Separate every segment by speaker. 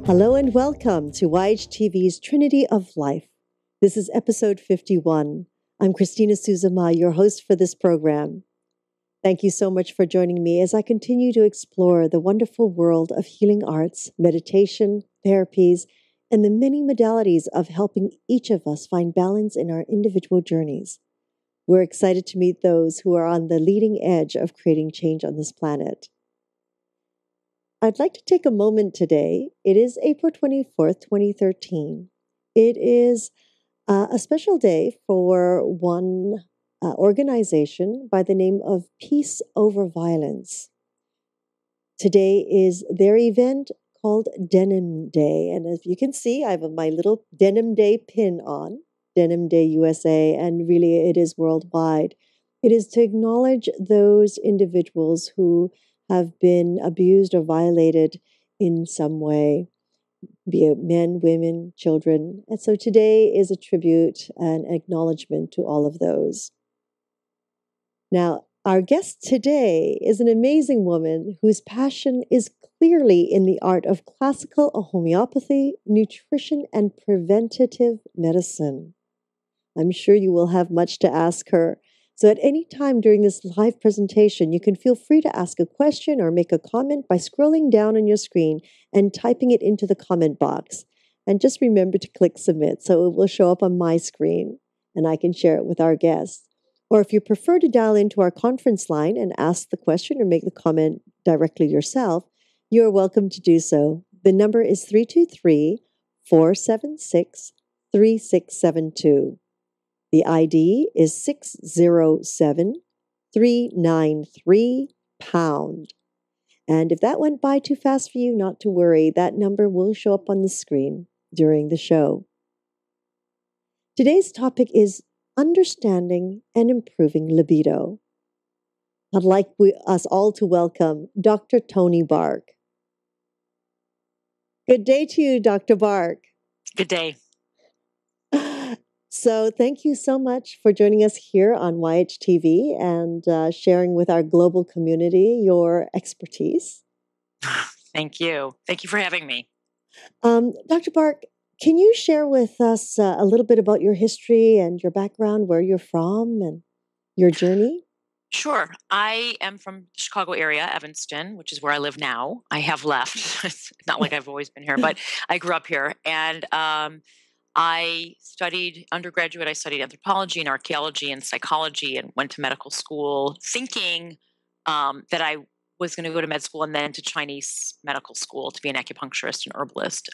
Speaker 1: Hello and welcome to YHTV's Trinity of Life. This is episode 51. I'm Christina Suzama, your host for this program. Thank you so much for joining me as I continue to explore the wonderful world of healing arts, meditation, therapies, and the many modalities of helping each of us find balance in our individual journeys. We're excited to meet those who are on the leading edge of creating change on this planet. I'd like to take a moment today. It is April 24th, 2013. It is a special day for one organization by the name of Peace Over Violence. Today is their event called Denim Day. And as you can see, I have my little Denim Day pin on, Denim Day USA, and really it is worldwide. It is to acknowledge those individuals who have been abused or violated in some way, be it men, women, children. And so today is a tribute and acknowledgement to all of those. Now, our guest today is an amazing woman whose passion is clearly in the art of classical homeopathy, nutrition, and preventative medicine. I'm sure you will have much to ask her. So at any time during this live presentation, you can feel free to ask a question or make a comment by scrolling down on your screen and typing it into the comment box. And just remember to click submit so it will show up on my screen and I can share it with our guests. Or if you prefer to dial into our conference line and ask the question or make the comment directly yourself, you are welcome to do so. The number is 323-476-3672. The ID is 607393#. And if that went by too fast for you, not to worry, that number will show up on the screen during the show. Today's topic is understanding and improving libido. I'd like us all to welcome Dr. Toni Berg. Good day to you, Dr. Berg.
Speaker 2: Good day.
Speaker 1: So thank you so much for joining us here on YHTV and sharing with our global community your expertise.
Speaker 2: Thank you. Thank you for having me.
Speaker 1: Dr. Berg, can you share with us a little bit about your history and your background, where you're from and your journey?
Speaker 2: Sure. I am from the Chicago area, Evanston, which is where I live now. I have left. It's not like I've always been here, but I grew up here. And I studied undergraduate. I studied anthropology and archaeology and psychology and went to medical school thinking that I was going to go to med school and then to Chinese medical school to be an acupuncturist and herbalist.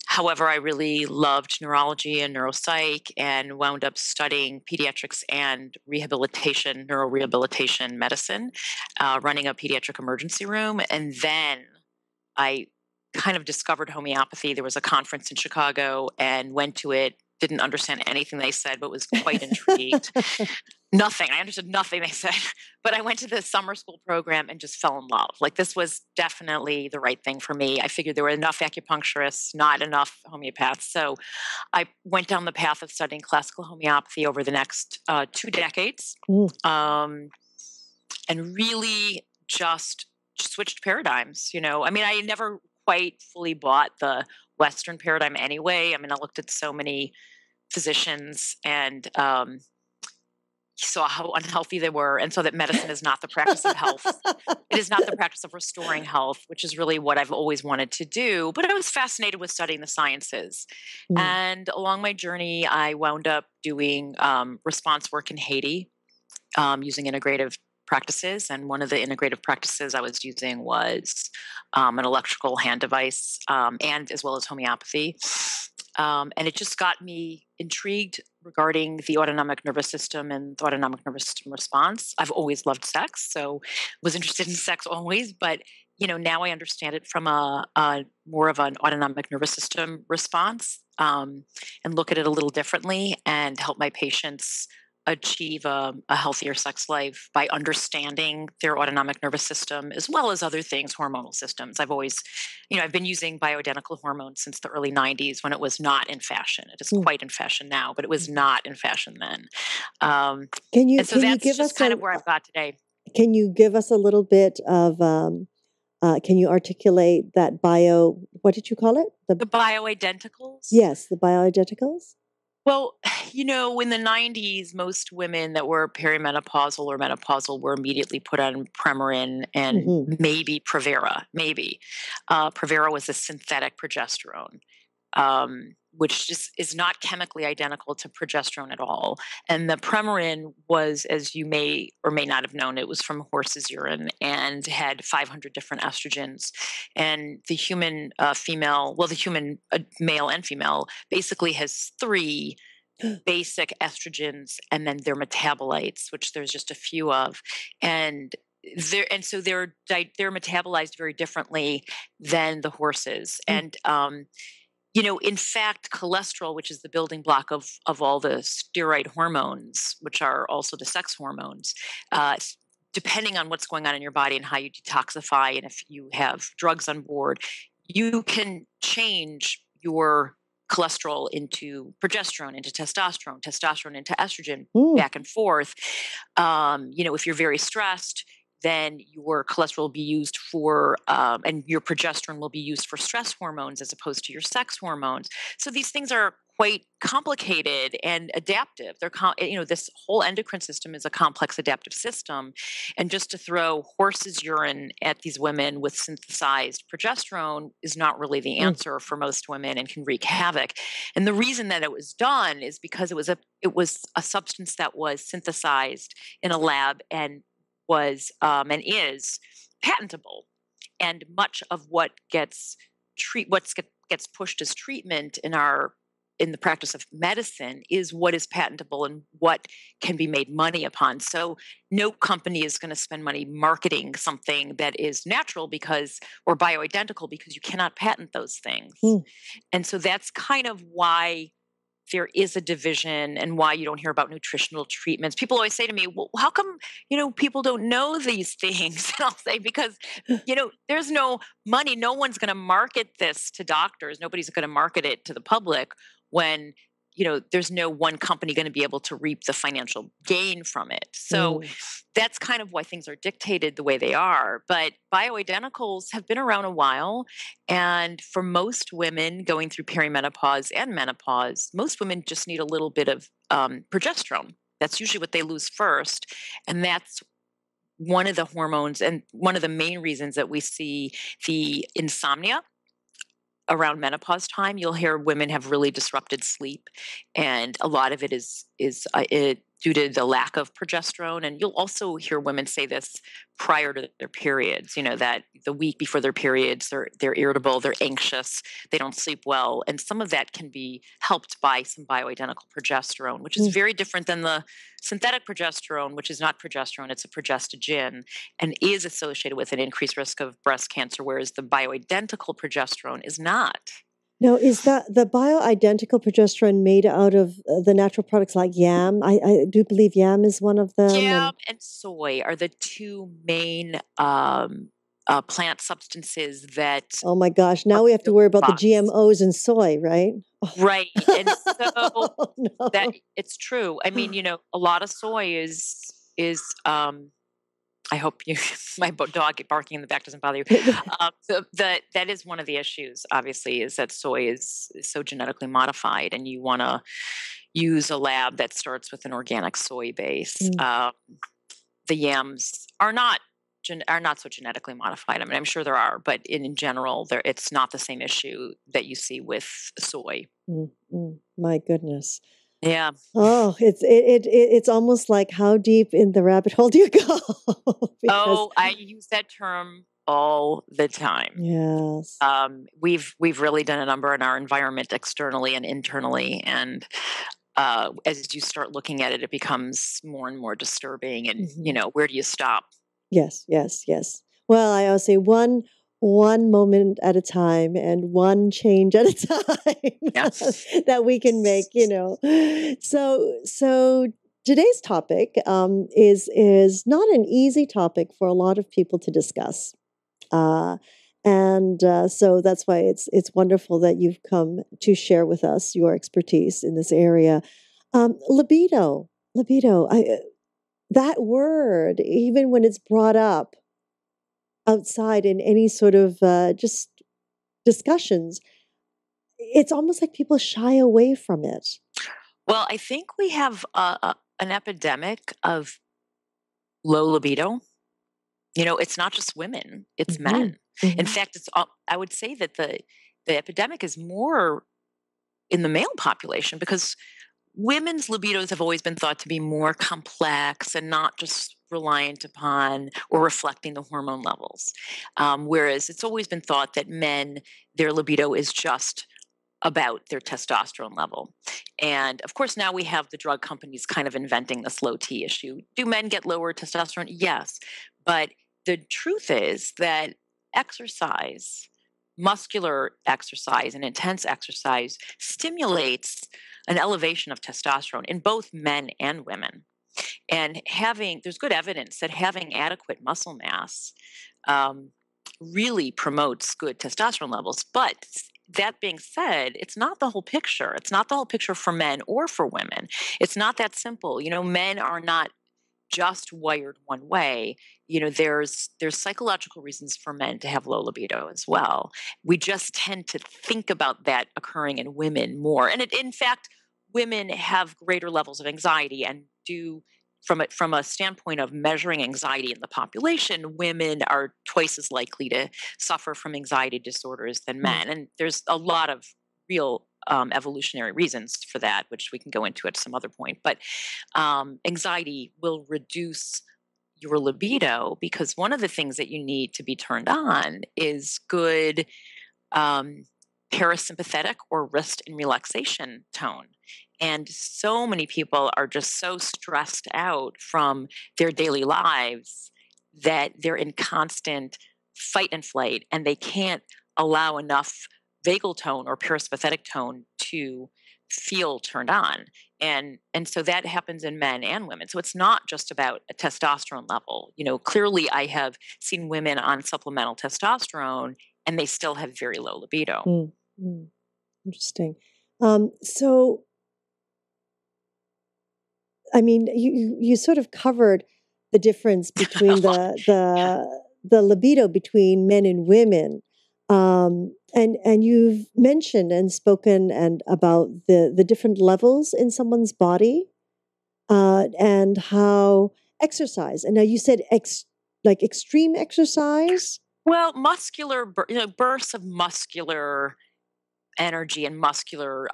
Speaker 2: However, I really loved neurology and neuropsych and wound up studying pediatrics and rehabilitation, neurorehabilitation medicine, running a pediatric emergency room. And then I kind of discovered homeopathy. There was a conference in Chicago and went to it, didn't understand anything they said, but was quite intrigued. I understood nothing they said, but I went to the summer school program and just fell in love. Like this was definitely the right thing for me. I figured there were enough acupuncturists, not enough homeopaths. So I went down the path of studying classical homeopathy over the next 2 decades and really just switched paradigms. I mean, I never quite fully bought the Western paradigm anyway. I mean, I looked at so many physicians and saw how unhealthy they were, and so that medicine is not the practice of health. It is not the practice of restoring health, which is really what I've always wanted to do. But I was fascinated with studying the sciences. And along my journey, I wound up doing response work in Haiti using integrative practices. And one of the integrative practices I was using was an electrical hand device and as well as homeopathy. And it just got me intrigued regarding the autonomic nervous system and the autonomic nervous system response. I've always loved sex, so was interested in sex always. But now I understand it from a more of an autonomic nervous system response, and look at it a little differently, and help my patients achieve a healthier sex life by understanding their autonomic nervous system as well as other things, hormonal systems. I've always, I've been using bioidentical hormones since the early 90s when it was not in fashion. It is quite in fashion now, but it was not in fashion then.
Speaker 1: That's
Speaker 2: give us kind of where I've got today.
Speaker 1: Can you give us a little bit of Can you articulate that what did you call it?
Speaker 2: The bioidenticals?
Speaker 1: Yes, the bioidenticals.
Speaker 2: Well, in the 90s, most women that were perimenopausal or menopausal were immediately put on Premarin and maybe Pravera, maybe. Pravera was a synthetic progesterone, which just is not chemically identical to progesterone at all. And the Premarin was, as you may or may not have known, it was from horse's urine and had 500 different estrogens. And the human the human male and female basically has 3 basic estrogens and then their metabolites, which there's just a few of. And so they're metabolized very differently than the horses. And in fact, cholesterol, which is the building block of all the steroid hormones, which are also the sex hormones, depending on what's going on in your body and how you detoxify, and if you have drugs on board, you can change your cholesterol into progesterone, into testosterone into estrogen, back and forth. If you're very stressed, then your cholesterol will be used for, and your progesterone will be used for stress hormones as opposed to your sex hormones. So these things are quite complicated and adaptive. This whole endocrine system is a complex adaptive system. And just to throw horse's urine at these women with synthesized progesterone is not really the answer for most women and can wreak havoc. And the reason that it was done is because it was a substance that was synthesized in a lab and was and is patentable, and much of what gets pushed as treatment in the practice of medicine is what is patentable and what can be made money upon. So no company is going to spend money marketing something that is natural or bioidentical because you cannot patent those things. And so that's kind of why there is a division and why you don't hear about nutritional treatments. People always say to me, well, how come, people don't know these things? And I'll say, because, there's no money. No one's going to market this to doctors. Nobody's going to market it to the public when, there's no one company going to be able to reap the financial gain from it. So that's kind of why things are dictated the way they are. But bioidenticals have been around a while. And for most women going through perimenopause and menopause, most women just need a little bit of progesterone. That's usually what they lose first. And that's one of the hormones and one of the main reasons that we see the insomnia around menopause time. You'll hear women have really disrupted sleep, and a lot of it is due to the lack of progesterone. And you'll also hear women say this prior to their periods, that the week before their periods, they're irritable, they're anxious, they don't sleep well. And some of that can be helped by some bioidentical progesterone, which is very different than the synthetic progesterone, which is not progesterone, it's a progestogen, and is associated with an increased risk of breast cancer, whereas the bioidentical progesterone is not.
Speaker 1: Now, is that the bioidentical progesterone made out of the natural products like yam? I do believe yam is one of them.
Speaker 2: Yam and soy are the 2 main plant substances that...
Speaker 1: Oh my gosh, now we have to worry about the GMOs in soy, right?
Speaker 2: Right. And so
Speaker 1: no.
Speaker 2: that it's true. I mean, a lot of soy is I hope my dog barking in the back doesn't bother you. That is one of the issues, obviously, is that soy is so genetically modified, and you want to use a lab that starts with an organic soy base. The yams are not so genetically modified. I mean, I'm sure there are, but in general, it's not the same issue that you see with soy.
Speaker 1: My goodness.
Speaker 2: Yeah.
Speaker 1: Oh, it's almost like, how deep in the rabbit hole do you go?
Speaker 2: I use that term all the time.
Speaker 1: Yes.
Speaker 2: We've really done a number in our environment externally and internally, and as you start looking at it, it becomes more and more disturbing. And where do you stop?
Speaker 1: Yes. Well, I always say one moment at a time and one change at a time that we can make, So today's topic is not an easy topic for a lot of people to discuss. And so that's why it's wonderful that you've come to share with us your expertise in this area. Libido, that word, even when it's brought up, outside in any sort of just discussions, it's almost like people shy away from it.
Speaker 2: Well, I think we have an epidemic of low libido. It's not just women, it's
Speaker 1: Hmm.
Speaker 2: men. In
Speaker 1: Hmm.
Speaker 2: fact, I would say that the epidemic is more in the male population because women's libidos have always been thought to be more complex and not just reliant upon or reflecting the hormone levels. Whereas it's always been thought that men, their libido is just about their testosterone level. And of course, now we have the drug companies kind of inventing this low T issue. Do men get lower testosterone? Yes. But the truth is that exercise, muscular exercise, and intense exercise stimulates an elevation of testosterone in both men and women. And there's good evidence that having adequate muscle mass um, really promotes good testosterone levels. But that being said, it's not the whole picture. It's not the whole picture for men or for women. It's not that simple. Men are not just wired one way. There's psychological reasons for men to have low libido as well. We just tend to think about that occurring in women more. And in fact, women have greater levels of anxiety and do from a standpoint of measuring anxiety in the population, women are twice as likely to suffer from anxiety disorders than men. And there's a lot of real evolutionary reasons for that, which we can go into at some other point. But anxiety will reduce your libido because one of the things that you need to be turned on is good um, parasympathetic or rest and relaxation tone. And so many people are just so stressed out from their daily lives that they're in constant fight and flight and they can't allow enough vagal tone or parasympathetic tone to feel turned on. And so that happens in men and women. So it's not just about a testosterone level. Clearly I have seen women on supplemental testosterone and they still have very low libido.
Speaker 1: Mm. Interesting. So, I mean, you sort of covered the difference between the libido between men and women, and you've mentioned and spoken and about the different levels in someone's body, and how exercise. And now you said like extreme exercise.
Speaker 2: Well, bursts of muscular energy and muscular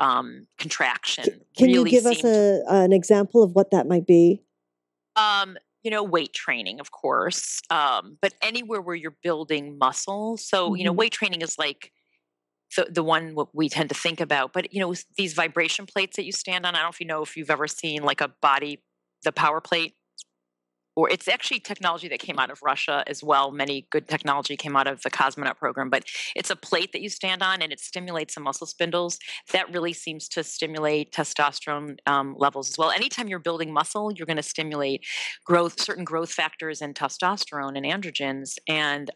Speaker 2: contraction
Speaker 1: Can you
Speaker 2: really
Speaker 1: give us
Speaker 2: seem to
Speaker 1: an example of what that might be?
Speaker 2: weight training, of course, but anywhere where you're building muscle. So,
Speaker 1: Hmm.
Speaker 2: weight training is like the one what we tend to think about. But, with these vibration plates that you stand on, I don't know if you've ever seen like the power plate, or it's actually technology that came out of Russia as well. Many good technology came out of the cosmonaut program, but it's a plate that you stand on and it stimulates the muscle spindles. That really seems to stimulate testosterone levels as well. Anytime you're building muscle, you're going to stimulate certain growth factors and testosterone and androgens, and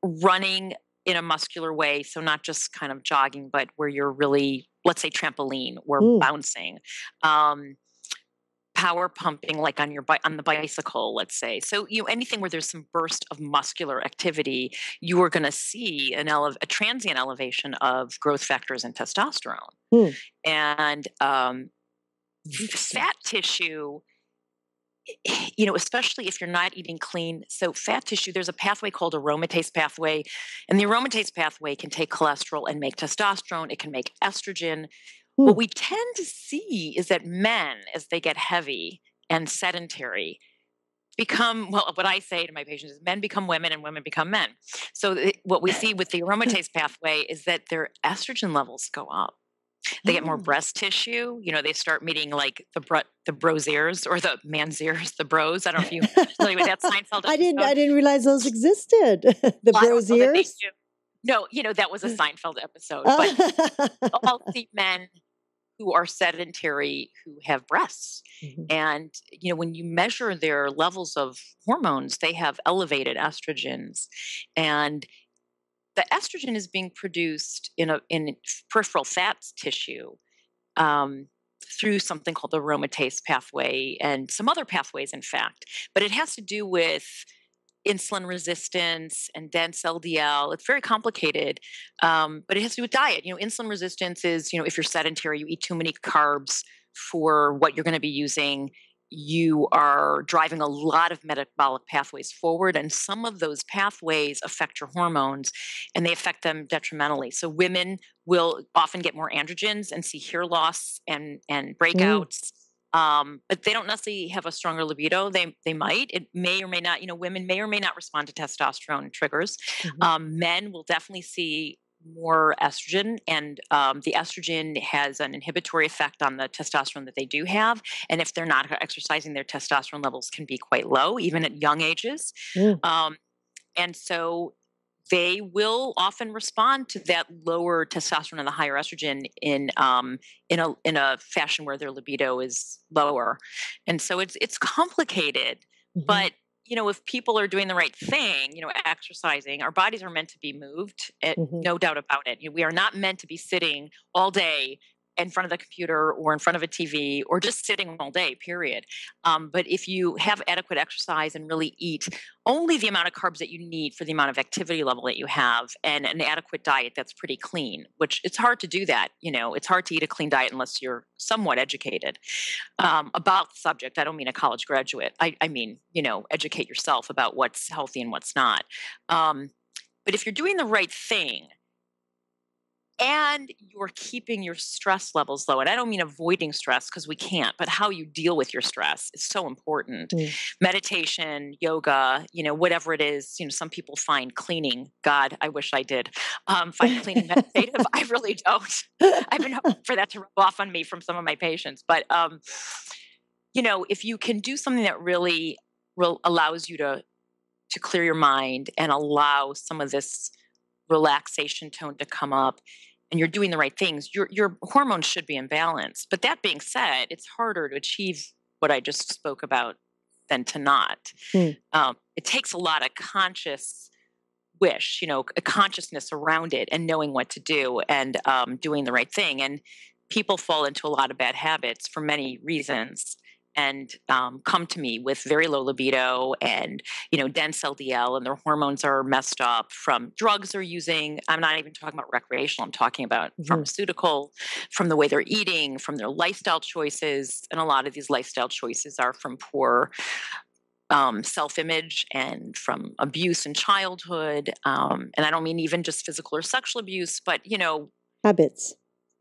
Speaker 2: running in a muscular way. So not just kind of jogging, but where you're really, let's say, trampoline or
Speaker 1: Mm.
Speaker 2: bouncing. Power pumping like on the bicycle, let's say. So anything where there's some burst of muscular activity, you are going to see a transient elevation of growth factors and testosterone.
Speaker 1: Mm.
Speaker 2: And
Speaker 1: Interesting.
Speaker 2: fat tissue, especially if you're not eating clean. So fat tissue, there's a pathway called aromatase pathway, and the aromatase pathway can take cholesterol and make testosterone. It can make estrogen. What
Speaker 1: Mm.
Speaker 2: we tend to see is that men, as they get heavy and sedentary, what I say to my patients is men become women and women become men. So what we see with the aromatase pathway is that their estrogen levels go up. They get more
Speaker 1: Ah.
Speaker 2: breast tissue. They start meeting like the bros ears or the man's ears, the bros. I don't know if you familiar with that Seinfeld
Speaker 1: I didn't.
Speaker 2: episode.
Speaker 1: I didn't realize those existed. The
Speaker 2: Well, I don't
Speaker 1: bros
Speaker 2: know that they
Speaker 1: ears.
Speaker 2: do. No, that was a Seinfeld episode. But
Speaker 1: Ah.
Speaker 2: I'll see men who are sedentary who have breasts.
Speaker 1: Mhm.
Speaker 2: And, when you measure their levels of hormones, they have elevated estrogens. And the estrogen is being produced in peripheral fat tissue um, through something called the aromatase pathway and some other pathways, in fact. But it has to do with insulin resistance and dense LDL. It's very complicated, but it has to do with diet. Insulin resistance is, if you're sedentary, you eat too many carbs for what you're going to be using. You are driving a lot of metabolic pathways forward, and some of those pathways affect your hormones, and they affect them detrimentally. So women will often get more androgens and see hair loss and
Speaker 1: Mm.
Speaker 2: breakouts. But they don't necessarily have a stronger libido. They might. It may or may not. Women may or may not respond to testosterone triggers.
Speaker 1: Mhm.
Speaker 2: Men will definitely see more estrogen, and the estrogen has an inhibitory effect on the testosterone that they do have. And if they're not exercising, their testosterone levels can be quite low, even at young ages.
Speaker 1: Mm.
Speaker 2: Um, and so they will often respond to that lower testosterone and the higher estrogen in a fashion where their libido is lower. And so it's complicated,
Speaker 1: Mhm.
Speaker 2: but if people are doing the right thing, exercising, our bodies are meant to be moved,
Speaker 1: Mhm.
Speaker 2: no doubt about it. We are not meant to be sitting all day in front of the computer or in front of a TV or just sitting all day, period. But if you have adequate exercise and really eat only the amount of carbs that you need for the amount of activity level that you have, and an adequate diet that's pretty clean, which it's hard to do that. It's hard to eat a clean diet unless you're somewhat educated about the subject. I don't mean a college graduate. I mean, educate yourself about what's healthy and what's not. But if you're doing the right thing, and you're keeping your stress levels low. And I don't mean avoiding stress, because we can't, but how you deal with your stress is so important.
Speaker 1: Mm.
Speaker 2: Meditation, yoga, whatever it is. Some people find cleaning, God, I wish I did, find cleaning meditative. I really don't. I've been hoping for that to rub off on me from some of my patients. But, if you can do something that really allows you to clear your mind and allow some of this relaxation tone to come up, and you're doing the right things, your hormones should be in balance. But that being said, it's harder to achieve what I just spoke about than to not.
Speaker 1: Mm.
Speaker 2: It takes a lot of conscious wish, a consciousness around it, and knowing what to do, and doing the right thing. And people fall into a lot of bad habits for many reasons, and come to me with very low libido and dense LDL, and their hormones are messed up from drugs they're using. I'm not even talking about recreational. I'm talking about
Speaker 1: Mhm.
Speaker 2: pharmaceutical, from the way they're eating, from their lifestyle choices, and a lot of these lifestyle choices are from poor self-image and from abuse in childhood. And I don't mean even just physical or sexual abuse, but
Speaker 1: Habits.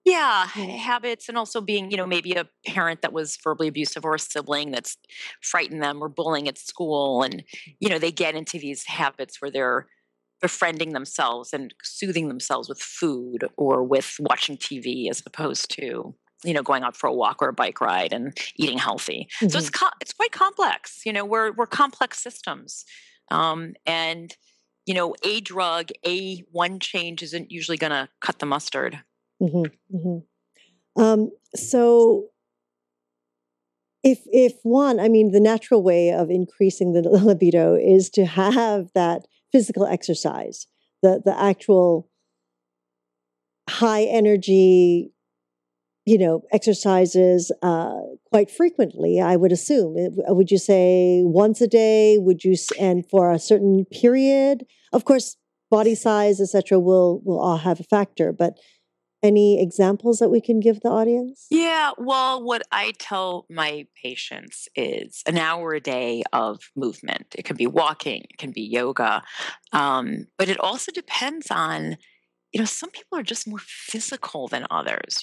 Speaker 2: yeah,
Speaker 1: Mm.
Speaker 2: habits, and also being, maybe a parent that was verbally abusive, or a sibling that's frightened them, or bullying at school. And, they get into these habits where they're befriending themselves and soothing themselves with food or with watching TV, as opposed to, going out for a walk or a bike ride and eating healthy. So
Speaker 1: Mhm.
Speaker 2: it's quite complex. We're complex systems. And, a drug, one change isn't usually going to cut the mustard.
Speaker 1: Mhm. Mhm. So if one, I mean, the natural way of increasing the libido is to have that physical exercise, the actual high energy, exercises quite frequently, I would assume. Would you say once a day? Would you, and for a certain period? Of course, body size, etc., will all have a factor. But any examples that we can give the audience?
Speaker 2: Yeah, well, what I tell my patients is an hour a day of movement. It can be walking, it can be yoga, but it also depends on, some people are just more physical than others.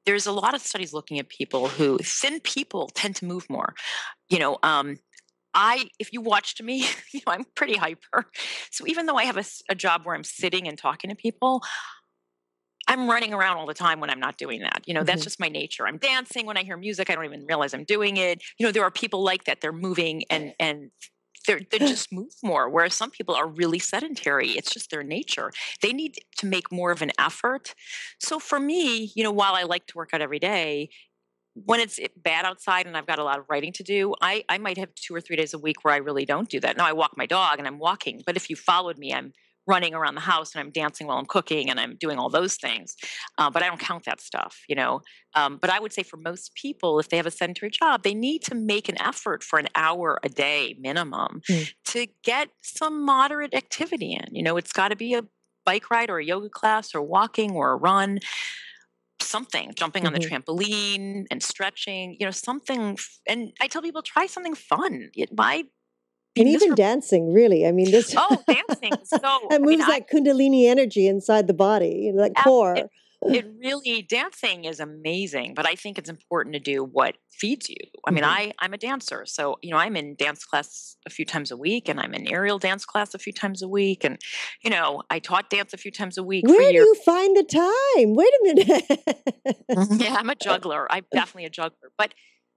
Speaker 2: There's a lot of studies looking at people who, thin people tend to move more. You know, um, if you watched me, I'm pretty hyper. So even though I have a job where I'm sitting and talking to people, I'm running around all the time when I'm not doing that. That's
Speaker 1: Mhm.
Speaker 2: just my nature. I'm dancing when I hear music. I don't even realize I'm doing it. There are people like that. They're moving, and they just move more. Whereas some people are really sedentary. It's just their nature. They need to make more of an effort. So for me, while I like to work out every day, when it's bad outside and I've got a lot of writing to do, I might have 2 or 3 days a week where I really don't do that. Now I walk my dog and I'm walking, but if you followed me, I'm running around the house and I'm dancing while I'm cooking and I'm doing all those things. But I don't count that stuff, But I would say for most people, if they have a sedentary job, they need to make an effort for an hour a day minimum to get some moderate activity in. It's got to be a bike ride or a yoga class or walking or a run, something, jumping on the trampoline and stretching, something. And I tell people, try something fun. Why be
Speaker 1: and even
Speaker 2: miserable?
Speaker 1: dancing, really. I mean, this
Speaker 2: Dancing is so,
Speaker 1: it moves that Kundalini energy inside the body, that core.
Speaker 2: It really, dancing is amazing, but I think it's important to do what feeds you. I mean, I'm a dancer, so, I'm in dance class a few times a week, and I'm in aerial dance class a few times a week. And, I taught dance a few times a week for years.
Speaker 1: Where do you find the time? Wait a minute.
Speaker 2: Yeah, I'm a juggler. I'm definitely a juggler. But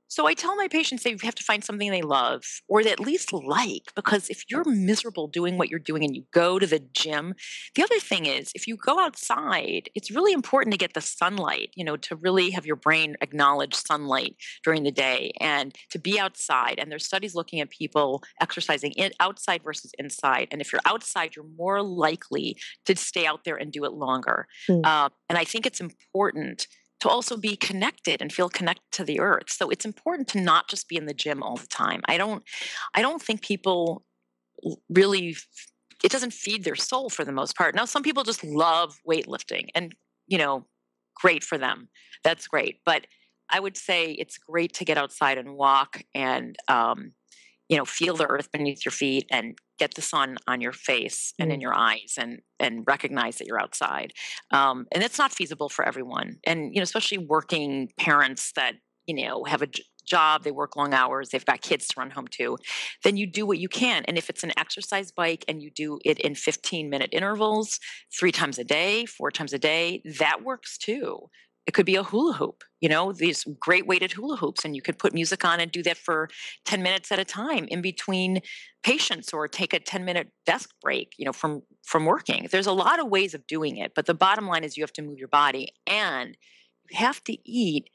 Speaker 2: so I tell my patients they have to find something they love or they at least like, because if you're miserable doing what you're doing and you go to the gym, the other thing is if you go outside, it's really important to get the sunlight, to really have your brain acknowledge sunlight during the day and to be outside. And there's studies looking at people exercising outside versus inside. And if you're outside, you're more likely to stay out there and do it longer. And I think it's important to also be connected and feel connected to the earth. So it's important to not just be in the gym all the time. I don't think people really, it doesn't feed their soul for the most part. Now, some people just love weightlifting and, great for them. That's great. But I would say it's great to get outside and walk and, feel the earth beneath your feet and get the sun on your face and in your eyes and recognize that you're outside. And it's not feasible for everyone. And, especially working parents that, have a job, they work long hours, they've got kids to run home to, then you do what you can. And if it's an exercise bike and you do it in 15-minute intervals, 3 times a day, 4 times a day, that works too. It could be a hula hoop, these great weighted hula hoops, and you could put music on and do that for 10 minutes at a time in between patients or take a 10-minute desk break, from working. There's a lot of ways of doing it, but the bottom line is you have to move your body and you have to eat.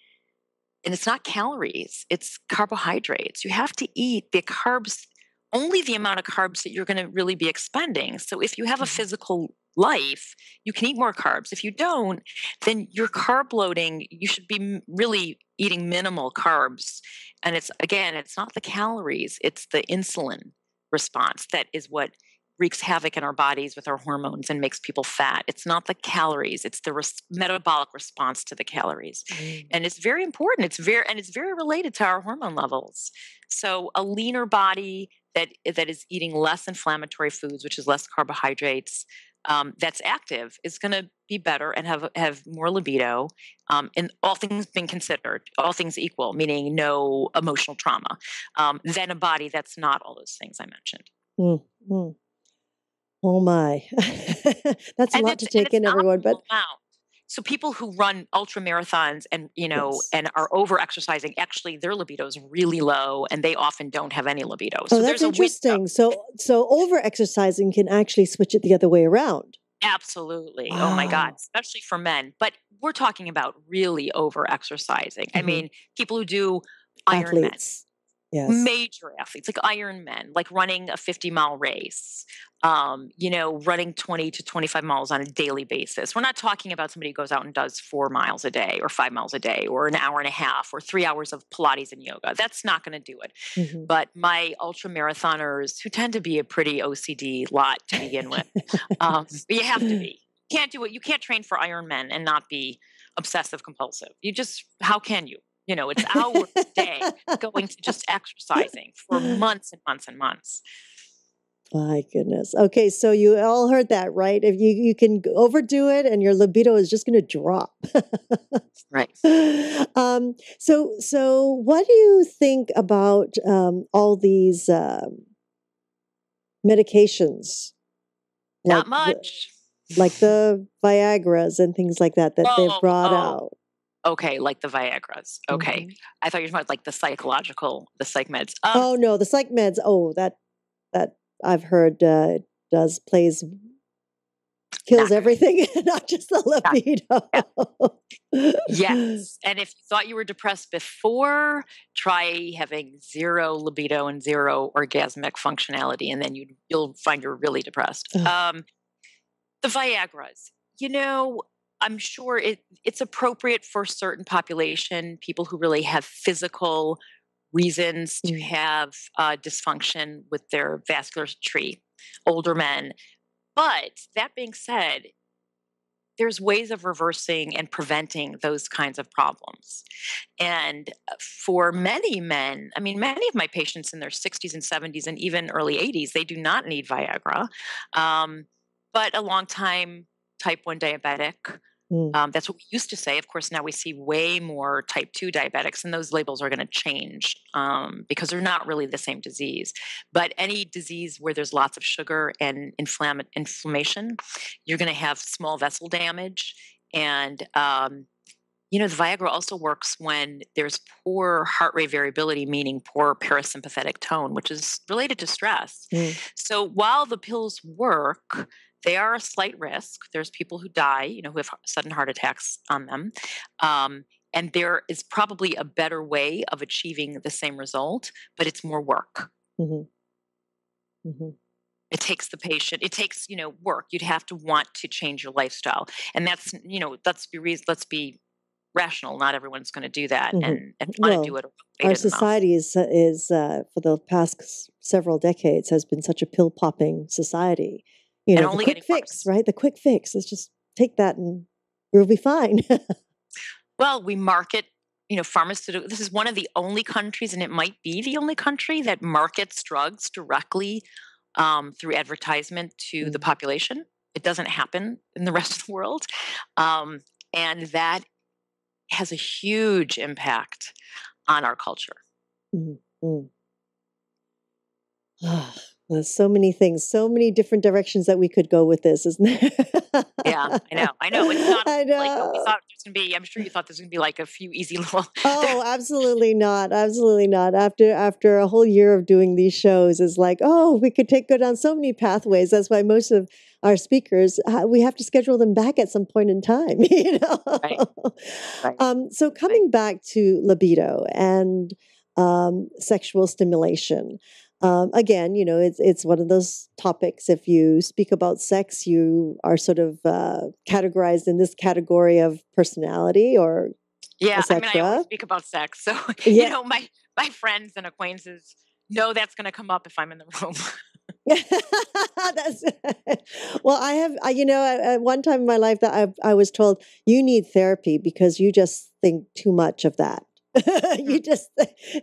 Speaker 2: And it's not calories, it's carbohydrates. You have to eat the carbs, only the amount of carbs that you're going to really be expending. So if you have a physical life, you can eat more carbs. If you don't, then you're carb loading. You should be really eating minimal carbs. And it's not the calories, it's the insulin response that is what wreaks havoc in our bodies with our hormones and makes people fat. It's not the calories, it's the metabolic response to the calories. And it's very important. It's very related to our hormone levels. So a leaner body that is eating less inflammatory foods, which is less carbohydrates, that's active is going to be better and have more libido, and all things being considered, all things equal, meaning no emotional trauma, than a body that's not all those things I mentioned.
Speaker 1: Mm-hmm. Oh my, that's a lot to take in, everyone. But
Speaker 2: so people who run ultra marathons and and are over exercising, actually their libido is really low, and they often don't have any libido. So
Speaker 1: that's interesting. So over exercising can actually switch it the other way around.
Speaker 2: Absolutely. Wow. Oh my God, especially for men. But we're talking about really over exercising. I mean, people who do Ironman. Yes. Major athletes like Ironmen, like running a 50-mile race, running 20 to 25 miles on a daily basis. We're not talking about somebody who goes out and does 4 miles a day or 5 miles a day or an hour and a half or 3 hours of Pilates and yoga. That's not going to do it. But my ultra marathoners, who tend to be a pretty OCD lot to begin with, you have to be. You can't do it. You can't train for Ironmen and not be obsessive compulsive. How can you? It's hours a day going to just exercising for months and months and months.
Speaker 1: My goodness. Okay, so you all heard that, right? If you can overdo it and your libido is just going to drop.
Speaker 2: Right.
Speaker 1: So what do you think about all these medications?
Speaker 2: Not much.
Speaker 1: Like the Viagras and things like that they've brought out.
Speaker 2: Okay, like the Viagras. Okay. I thought you were talking about like the psych meds.
Speaker 1: No, the psych meds. Oh, that I've heard kills everything, not just the libido.
Speaker 2: Yes. And if you thought you were depressed before, try having 0 libido and 0 orgasmic functionality, and then you'll find you're really depressed. The Viagra's, I'm sure it's appropriate for certain population, people who really have physical reasons to
Speaker 1: Mm,
Speaker 2: have dysfunction with their vascular tree, older men. But that being said, there's ways of reversing and preventing those kinds of problems. And for many men, I mean, many of my patients in their 60s and 70s and even early 80s, they do not need Viagra. Um, but a long time type 1 diabetic,
Speaker 1: mm,
Speaker 2: that's what we used to say. Of course, now we see way more type 2 diabetics, and those labels are going to change because they're not really the same disease. But any disease where there's lots of sugar and inflammation, you're going to have small vessel damage. And, the Viagra also works when there's poor heart rate variability, meaning poor parasympathetic tone, which is related to stress.
Speaker 1: mm.
Speaker 2: So while the pills work, they are a slight risk. There's people who die, who have sudden heart attacks on them. Um, and there is probably a better way of achieving the same result, but it's more work.
Speaker 1: Mhm, mhm.
Speaker 2: It takes the patient, it takes, work. You'd have to want to change your lifestyle. And that's, let's be rational. Not everyone's going to do that
Speaker 1: Mhm.
Speaker 2: and want to do
Speaker 1: Well,
Speaker 2: it or
Speaker 1: our
Speaker 2: motivated enough.
Speaker 1: society is for the past several decades has been such a pill popping society.
Speaker 2: And
Speaker 1: The
Speaker 2: only
Speaker 1: quick
Speaker 2: getting
Speaker 1: fix,
Speaker 2: worse.
Speaker 1: right? The quick fix. Let's just take that and we'll be fine.
Speaker 2: Well, we market, pharmaceutical. This is one of the only countries, and it might be the only country that markets drugs directly through advertisement to the
Speaker 1: Mm,
Speaker 2: population. It doesn't happen in the rest of the world. Um, and that has a huge impact on our culture.
Speaker 1: mm, mm. Ah, there's so many things, so many different directions that we could go with this, isn't there?
Speaker 2: Yeah, I know. I know. It's not
Speaker 1: I
Speaker 2: like we
Speaker 1: know.
Speaker 2: thought there's going to be. I'm sure you thought there's going to be like a few easy little.
Speaker 1: Oh, absolutely not. Absolutely not. After a whole year of doing these shows, it's like, oh, we could go down so many pathways. That's why most of our speakers, we have to schedule them back at some point in time,
Speaker 2: Right, right,
Speaker 1: So
Speaker 2: right.
Speaker 1: coming back to libido and sexual stimulation. Again, it's one of those topics. If you speak about sex, you are sort of categorized in this category of personality or
Speaker 2: Yeah, I mean, I always
Speaker 1: etc.
Speaker 2: speak about sex, so
Speaker 1: Yeah.
Speaker 2: my friends and acquaintances know that's going to come up if I'm in the room.
Speaker 1: That's well, I have, at one time in my life that I was told you need therapy because you just think too much of that.
Speaker 2: Hmm.
Speaker 1: You just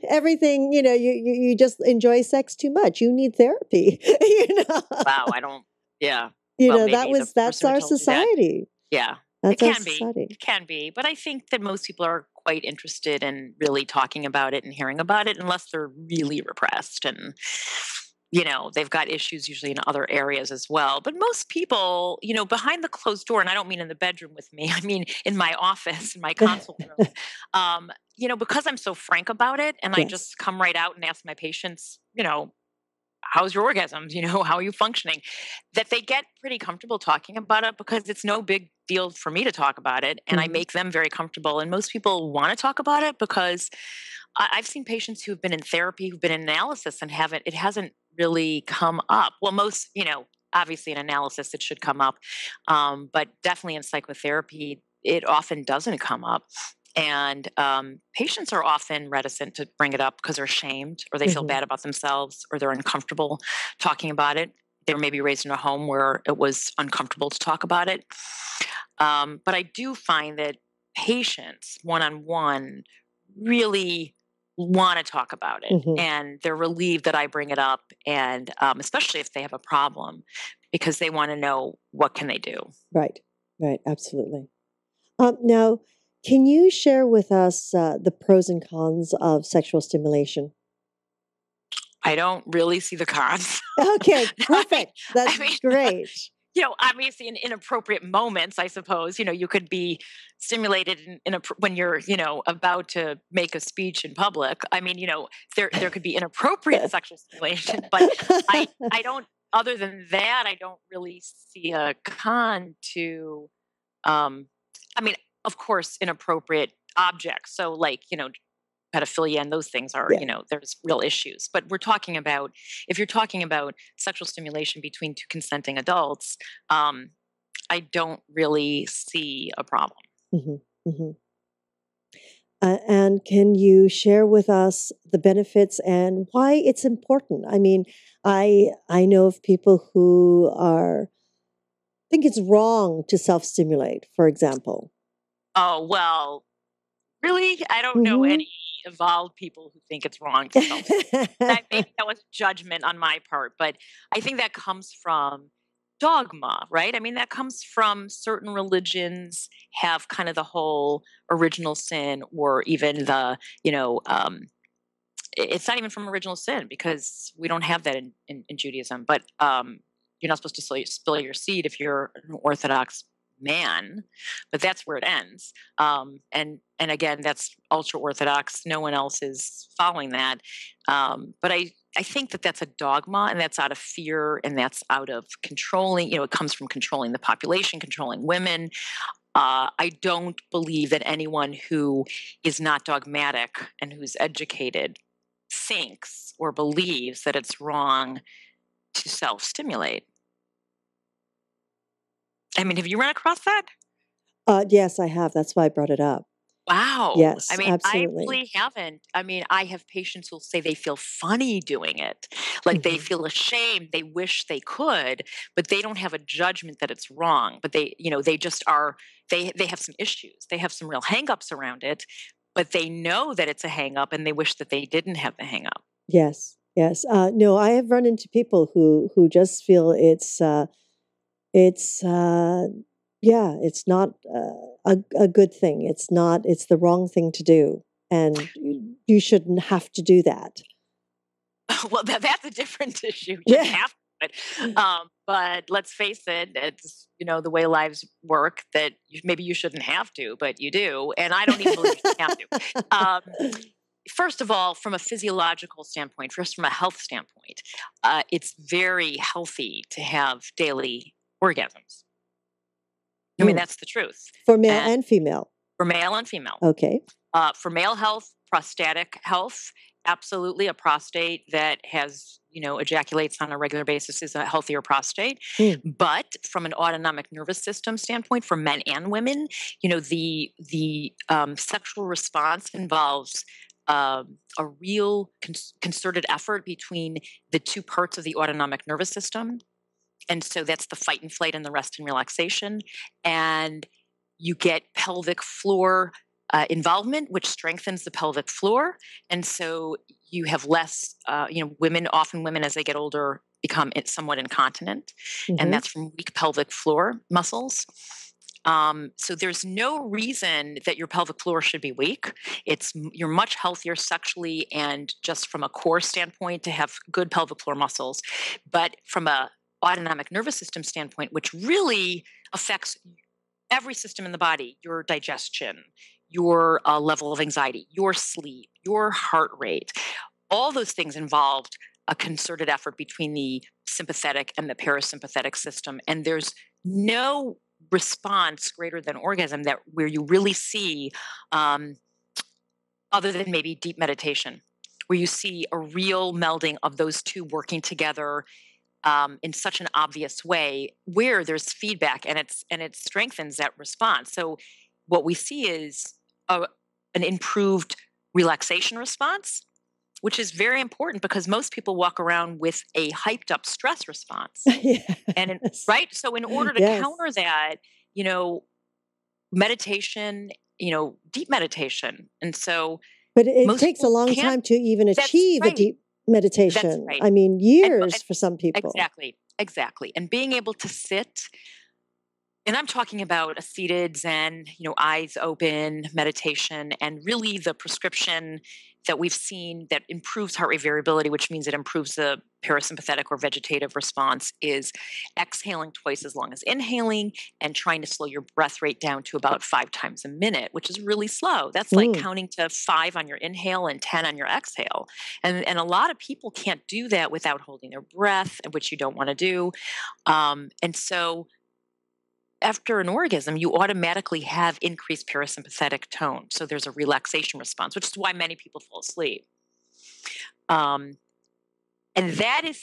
Speaker 1: everything, you just enjoy sex too much. You need therapy.
Speaker 2: Wow, I don't. Yeah, well, maybe the
Speaker 1: That's
Speaker 2: person who
Speaker 1: our
Speaker 2: told you that.
Speaker 1: society.
Speaker 2: Yeah, it
Speaker 1: That's our
Speaker 2: can be.
Speaker 1: society.
Speaker 2: It can be, but I think that most people are quite interested in really talking about it and hearing about it, unless they're really repressed and they've got issues usually in other areas as well. But most people, behind the closed door, and I don't mean in the bedroom with me, I mean in my office, in my consult room, because I'm so frank about it and I
Speaker 1: Yes.
Speaker 2: just come right out and ask my patients, how's your orgasms? How are you functioning? That they get pretty comfortable talking about it because it's no big deal for me to talk about it. And I
Speaker 1: Mhm.
Speaker 2: make them very comfortable. And most people want to talk about it because I've seen patients who've been in therapy, who've been in analysis and it hasn't really come up. Well, most, obviously in analysis, it should come up. But definitely in psychotherapy, it often doesn't come up. And patients are often reticent to bring it up because they're ashamed or they feel
Speaker 1: Mhm.
Speaker 2: bad about themselves or they're uncomfortable talking about it. They were maybe raised in a home where it was uncomfortable to talk about it. But I do find that patients, one on one, really want to talk about it
Speaker 1: Mhm.
Speaker 2: and they're relieved that I bring it up. And especially if they have a problem because they want to know what can they do.
Speaker 1: Right. Right. Absolutely. Now, can you share with us the pros and cons of sexual stimulation?
Speaker 2: I don't really see the cons.
Speaker 1: Okay,
Speaker 2: I mean,
Speaker 1: perfect. That's
Speaker 2: I mean,
Speaker 1: great.
Speaker 2: obviously in inappropriate moments, I suppose, you could be stimulated when you're, about to make a speech in public. I mean, there could be inappropriate sexual stimulation, but I don't, other than that, I don't really see a con to, um, I mean, of course, inappropriate objects. So like, pedophilia and those things are,
Speaker 1: Yeah.
Speaker 2: there's real issues. But if you're talking about sexual stimulation between two consenting adults, um, I don't really see a problem.
Speaker 1: Hmm. Hmm. And can you share with us the benefits and why it's important? I mean, I know of people who are think it's wrong to self-stimulate, for example.
Speaker 2: Oh, well, really? I don't know
Speaker 1: Hmm.
Speaker 2: any evolved people who think it's wrong to self. That maybe that was judgment on my part, but I think that comes from dogma, right? I mean, that comes from certain religions have kind of the whole original sin, or even the, it's not even from original sin because we don't have that in Judaism. But you're not supposed to spill your seed if you're an Orthodox man, but that's where it ends. And again, that's ultra Orthodox. No one else is following that. But I think that that's a dogma, and that's out of fear, and that's out of controlling. It comes from controlling the population, controlling women. I don't believe that anyone who is not dogmatic and who's educated thinks or believes that it's wrong to self stimulate. I mean, have you run across that?
Speaker 1: Yes, I have. That's why I brought it up.
Speaker 2: Wow. I
Speaker 1: Yes,
Speaker 2: mean, I
Speaker 1: absolutely.
Speaker 2: really haven't. I mean, I have patients who'll say they feel funny doing it. Like they
Speaker 1: Hmm.
Speaker 2: feel ashamed. They wish they could, but they don't have a judgment that it's wrong. But they just are, they have some issues. They have some real hangups around it, but they know that it's a hangup and they wish that they didn't have the hangup.
Speaker 1: Yes, yes. No, I have run into people who just feel it's yeah, it's not a good thing. It's not. It's the wrong thing to do, and you shouldn't have to do that.
Speaker 2: Well, that's a different issue. You shouldn't
Speaker 1: Yeah.
Speaker 2: have to. But let's face it, it's the way lives work. That maybe you shouldn't have to, but you do, and I don't even believe you should have to. First of all, from a physiological standpoint, first from a health standpoint, it's very healthy to have daily orgasms. I mean,
Speaker 1: Mm.
Speaker 2: that's the truth.
Speaker 1: For male
Speaker 2: And
Speaker 1: and female.
Speaker 2: for male and female.
Speaker 1: Okay.
Speaker 2: For male health, prostatic health, absolutely a prostate that has, ejaculates on a regular basis is a healthier prostate.
Speaker 1: Mm.
Speaker 2: But from an autonomic nervous system standpoint, for men and women, the sexual response involves a real concerted effort between the two parts of the autonomic nervous system. And so that's the fight and flight and the rest and relaxation. And you get pelvic floor involvement, which strengthens the pelvic floor. And so you have less, women as they get older become somewhat incontinent. And
Speaker 1: Hmm.
Speaker 2: that's from weak pelvic floor muscles. So there's no reason that your pelvic floor should be weak. You're much healthier sexually and just from a core standpoint to have good pelvic floor muscles. But from a autonomic nervous system standpoint, which really affects every system in the body, your digestion, your level of anxiety, your sleep, your heart rate, all those things involved a concerted effort between the sympathetic and the parasympathetic system. And there's no response greater than orgasm that where you really see, um, other than maybe deep meditation, where you see a real melding of those two working together in such an obvious way where there's feedback and it strengthens that response. So what we see is an improved relaxation response, which is very important because most people walk around with a hyped up stress response.
Speaker 1: Yes.
Speaker 2: Right. So in order to
Speaker 1: Yes.
Speaker 2: counter that, you know, meditation, deep meditation. And so
Speaker 1: But it
Speaker 2: most
Speaker 1: takes a
Speaker 2: people
Speaker 1: long
Speaker 2: can't.
Speaker 1: time to even
Speaker 2: That's
Speaker 1: achieve a
Speaker 2: right.
Speaker 1: deep
Speaker 2: That's
Speaker 1: meditation.
Speaker 2: right.
Speaker 1: I mean,
Speaker 2: And
Speaker 1: years for some people.
Speaker 2: exactly, exactly. And being able to sit, and I'm talking about a seated Zen, eyes open meditation, and really the prescription that we've seen that improves heart rate variability, which means it improves the parasympathetic or vegetative response, is exhaling twice as long as inhaling and trying to slow your breath rate down to about 5 times a minute, which is really slow. That's like
Speaker 1: Mm.
Speaker 2: counting to 5 on your inhale and 10 on your exhale. And a lot of people can't do that without holding their breath, which you don't want to do. And so after an orgasm, you automatically have increased parasympathetic tone. So there's a relaxation response, which is why many people fall asleep. Um, and that is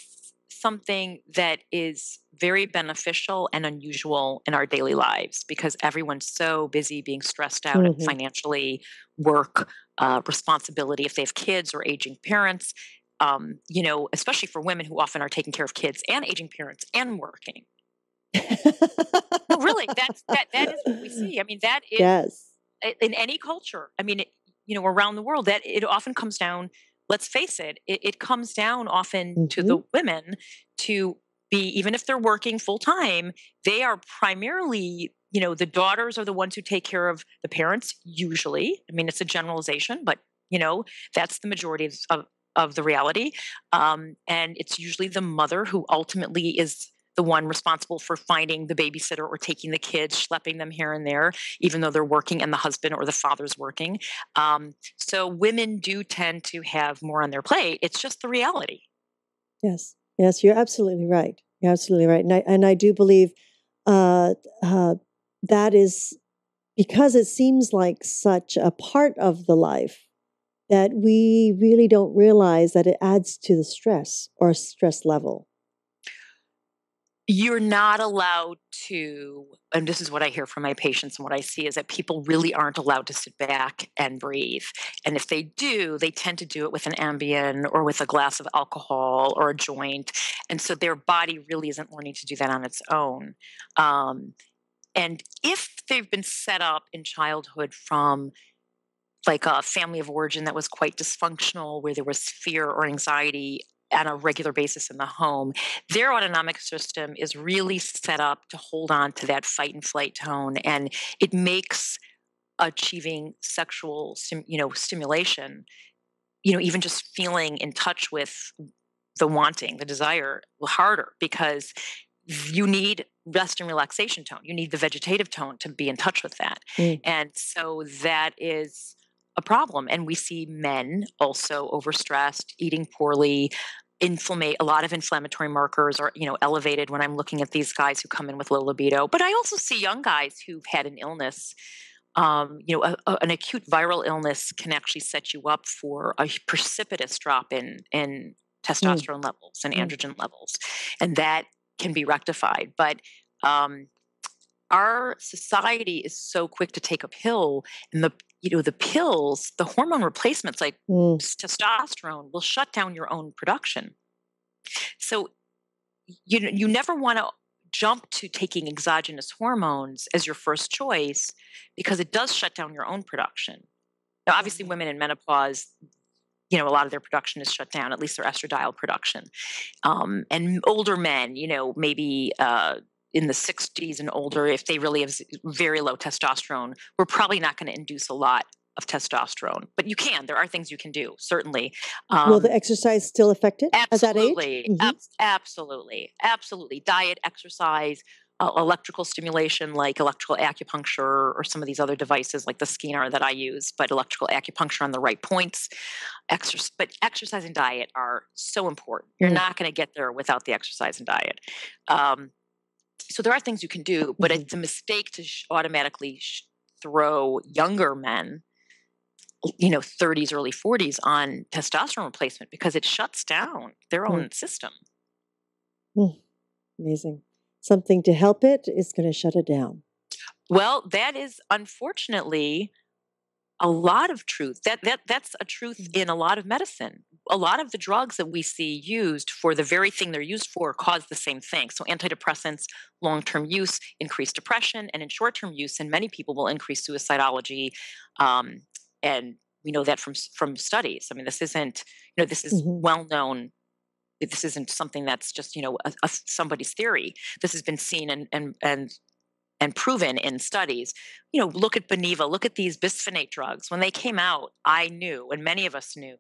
Speaker 2: something that is very beneficial and unusual in our daily lives because everyone's so busy being stressed out
Speaker 1: Hmm.
Speaker 2: financially, work, responsibility, if they have kids or aging parents, especially for women who often are taking care of kids and aging parents and working. No, really, that is what we see. I mean, that is
Speaker 1: Yes.
Speaker 2: in any culture. I mean, around the world, that it often comes down. Let's face it, it comes down often to
Speaker 1: Hmm.
Speaker 2: the women to be, even if they're working full time, they are primarily, the daughters are the ones who take care of the parents. Usually, I mean, it's a generalization, but that's the majority of the reality. And it's usually the mother who ultimately is the one responsible for finding the babysitter or taking the kids, schlepping them here and there, even though they're working and the husband or the father's working. So women do tend to have more on their plate. It's just the reality.
Speaker 1: Yes. Yes, you're absolutely right. You're absolutely right. And I do believe uh, uh, that is because it seems like such a part of the life that we really don't realize that it adds to the stress or stress level.
Speaker 2: You're not allowed to, and this is what I hear from my patients and what I see is that people really aren't allowed to sit back and breathe. And if they do, they tend to do it with an Ambien or with a glass of alcohol or a joint. And so their body really isn't learning to do that on its own. Um, and if they've been set up in childhood from like a family of origin that was quite dysfunctional, where there was fear or anxiety on a regular basis in the home, their autonomic system is really set up to hold on to that fight and flight tone. And it makes achieving sexual, stimulation, even just feeling in touch with the wanting, the desire harder because you need rest and relaxation tone. You need the vegetative tone to be in touch with that.
Speaker 1: Mm.
Speaker 2: And so that is a problem. And we see men also overstressed, eating poorly, a lot of inflammatory markers are, elevated when I'm looking at these guys who come in with low libido. But I also see young guys who've had an illness. An acute viral illness can actually set you up for a precipitous drop in
Speaker 1: Mm.
Speaker 2: testosterone levels and
Speaker 1: Mm.
Speaker 2: androgen levels, and that can be rectified. But um, our society is so quick to take a pill, and the pills, the hormone replacements like
Speaker 1: Mm.
Speaker 2: testosterone, will shut down your own production. So you never want to jump to taking exogenous hormones as your first choice because it does shut down your own production. Now, obviously, women in menopause, a lot of their production is shut down, at least their estradiol production. And older men, maybe in the 60s and older, if they really have very low testosterone, we're probably not going to induce a lot of testosterone. But there are things you can do, certainly.
Speaker 1: Will the exercise still affect it at that age?
Speaker 2: Absolutely.
Speaker 1: Hmm.
Speaker 2: Absolutely. Absolutely. Diet, exercise, electrical stimulation like electrical acupuncture or some of these other devices like the scanner that I use, but electrical acupuncture on the right points. But exercise and diet are so important. You're
Speaker 1: Mm.
Speaker 2: not going to get there without the exercise and diet. Um, so there are things you can do, but
Speaker 1: Hmm.
Speaker 2: it's a mistake to automatically throw younger men 30s, early 40s on testosterone replacement because it shuts down their
Speaker 1: Mm.
Speaker 2: own system.
Speaker 1: Mm. Amazing. Something to help it is going to shut it down.
Speaker 2: Well, that is unfortunately a lot of truth. That's a truth in a lot of medicine. A lot of the drugs that we see used for the very thing they're used for cause the same thing. So antidepressants, long-term use, increase depression, and in short-term use, in many people will increase suicidology. Um, and we know that from studies. I mean, this isn't, this is
Speaker 1: Hmm.
Speaker 2: well known. This isn't something that's just somebody's theory. This has been seen and proven in studies. Look at Boniva, look at these bisphonate drugs. When they came out, I knew, and many of us knew,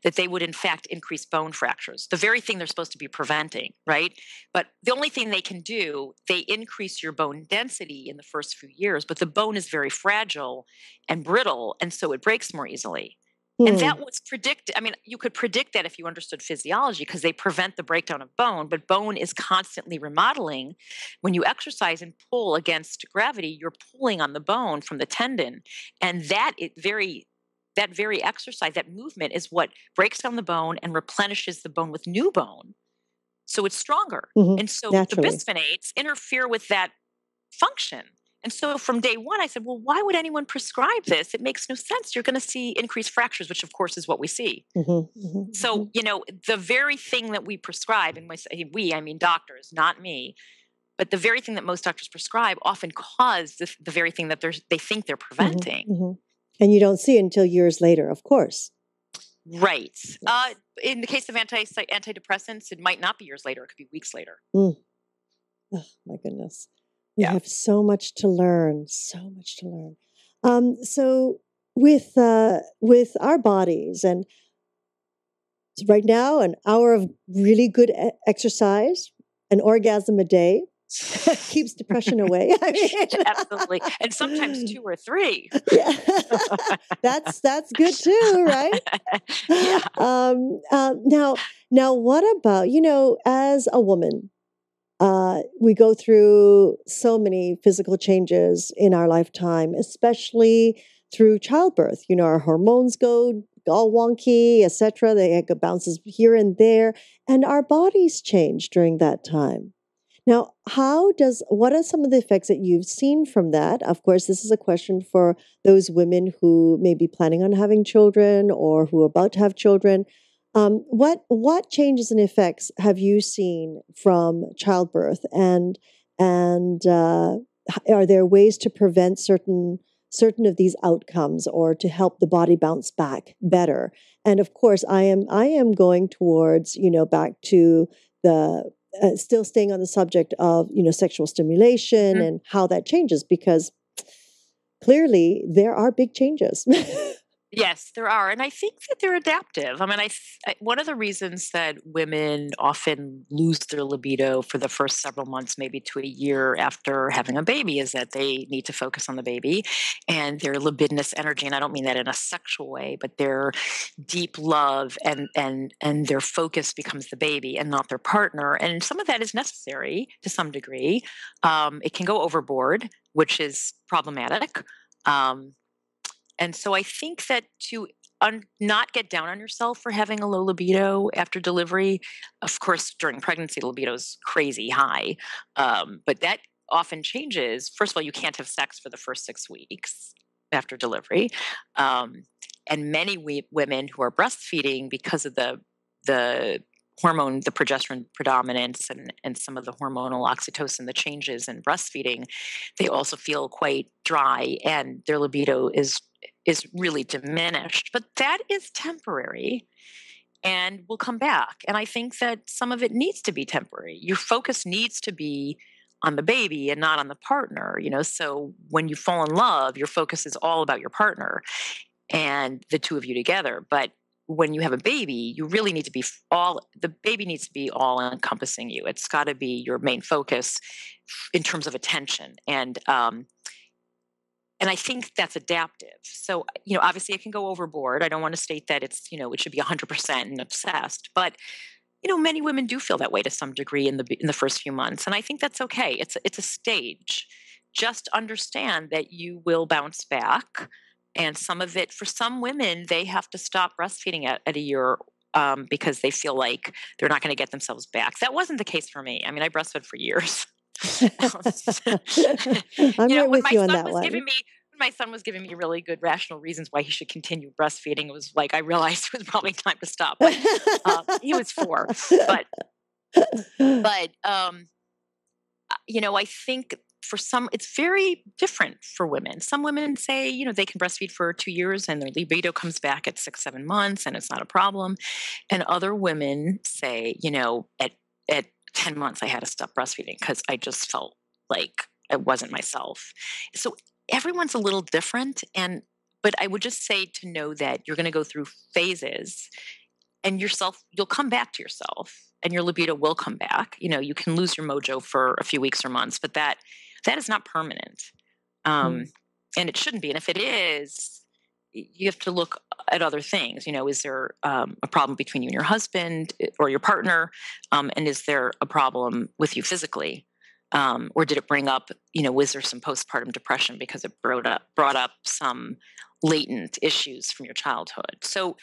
Speaker 2: that they would in fact increase bone fractures, the very thing they're supposed to be preventing, right? But the only thing they can do, they increase your bone density in the first few years, but the bone is very fragile and brittle, and so it breaks more easily. And
Speaker 1: Hmm.
Speaker 2: that was predicted. I mean, you could predict that if you understood physiology because they prevent the breakdown of bone, but bone is constantly remodeling. When you exercise and pull against gravity, you're pulling on the bone from the tendon. And that very exercise, that movement is what breaks down the bone and replenishes the bone with new bone. So it's stronger. And so the
Speaker 1: Naturally.
Speaker 2: bisphonates interfere with that function. And so from day one, I said, well, why would anyone prescribe this? It makes no sense. You're going to see increased fractures, which of course is what we see. So, the very thing that we prescribe, and when I say we, I mean doctors, not me, but the very thing that most doctors prescribe often cause the very thing that they think they're preventing.
Speaker 1: And you don't see it until years later, of course.
Speaker 2: Right.
Speaker 1: Yes.
Speaker 2: In the case of antidepressants, it might not be years later. It could be weeks later.
Speaker 1: Oh, my goodness. We have so much to learn, so much to learn. So with our bodies, and right now, an hour of really good exercise, an orgasm a day keeps depression away. I mean,
Speaker 2: absolutely, and sometimes 2 or 3.
Speaker 1: Yeah, that's good too, right? Now, what about as a woman? We go through so many physical changes in our lifetime, especially through childbirth. Our hormones go all wonky, etc. They go bounces here and there, and our bodies change during that time. Now, what are some of the effects that you've seen from that? Of course, this is a question for those women who may be planning on having children or who are about to have children. What changes and effects have you seen from childbirth, and are there ways to prevent certain of these outcomes or to help the body bounce back better? And of course, I am going towards back to the still staying on the subject of sexual stimulation and how that changes, because clearly there are big changes.
Speaker 2: Yes, there are. And I think that they're adaptive. I mean, one of the reasons that women often lose their libido for the first several months, maybe to a year after having a baby, is that they need to focus on the baby and their libidinous energy. And I don't mean that in a sexual way, but their deep love and their focus becomes the baby and not their partner. And some of that is necessary to some degree. It can go overboard, which is problematic. And so I think that to not get down on yourself for having a low libido after delivery, of course, during pregnancy, libido is crazy high. But that often changes. First of all, you can't have sex for the first 6 weeks after delivery. And many women who are breastfeeding, because of the hormone, the progesterone predominance and some of the hormonal oxytocin, the changes in breastfeeding, they also feel quite dry and their libido is really diminished. But that is temporary and will come back. And I think that some of it needs to be temporary. Your focus needs to be on the baby and not on the partner, so when you fall in love, your focus is all about your partner and the two of you together. But when you have a baby, you really need to be the baby needs to be all encompassing you. It's got to be your main focus in terms of attention. And I think that's adaptive. So, obviously it can go overboard. I don't want to state that it's, it should be 100% and obsessed, but many women do feel that way to some degree in the first few months. And I think that's okay. It's a stage. Just understand that you will bounce back. And some of it, for some women, they have to stop breastfeeding at a year because they feel like they're not going to get themselves back. That wasn't the case for me. I mean, I breastfed for years.
Speaker 1: I'm right with you on that one.
Speaker 2: When my son was giving me really good rational reasons why he should continue breastfeeding, it was like I realized it was probably time to stop. But he was 4. But I think for some, it's very different for women. Some women say, they can breastfeed for 2 years and their libido comes back at 6-7 months and it's not a problem. And other women say, at 10 months, I had to stop breastfeeding because I just felt like I wasn't myself. So everyone's a little different. But I would just say to know that you're going to go through phases and you'll come back to yourself and your libido will come back. You can lose your mojo for a few weeks or months, but that is not permanent. And it shouldn't be. And if it is, you have to look at other things. Is there a problem between you and your husband or your partner? And is there a problem with you physically? Or did it bring up, was there some postpartum depression because it brought up some latent issues from your childhood? So,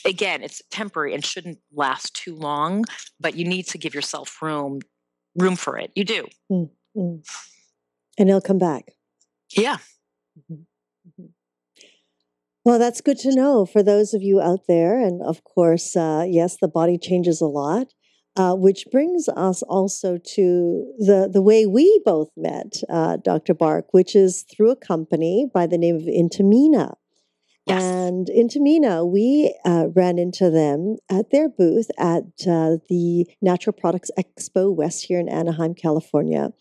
Speaker 2: again, it's temporary and shouldn't last too long, but you need to give yourself room for it. You do.
Speaker 1: Mm. And it'll come back.
Speaker 2: Yeah.
Speaker 1: Mm-hmm. Well, that's good to know for those of you out there. And of course, yes, the body changes a lot, which brings us also to the way we both met, Dr. Berg, which is through a company by the name of Tamina.
Speaker 2: Yes.
Speaker 1: And in Tamina, we ran into them at their booth at the Natural Products Expo West here in Anaheim, California.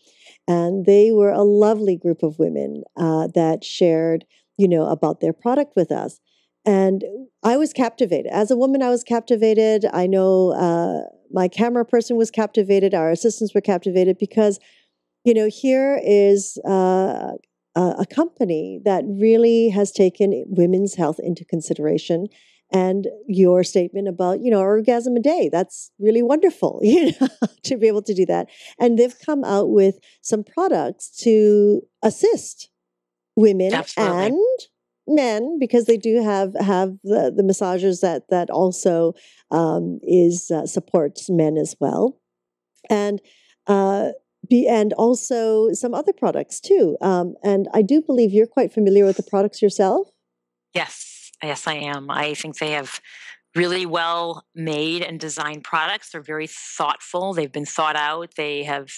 Speaker 1: And they were a lovely group of women that shared, about their product with us. And I was captivated. As a woman, I was captivated. I know my camera person was captivated. Our assistants were captivated because, here is a company that really has taken women's health into consideration. And your statement about, orgasm a day, that's really wonderful, to be able to do that. And they've come out with some products to assist women
Speaker 2: Absolutely.
Speaker 1: and men, because they do have the massagers that also supports men as well. And and also some other products too. And I do believe you're quite familiar with the products yourself.
Speaker 2: Yes, I am. I think they have really well made and designed products. They're very thoughtful. They've been thought out. They have,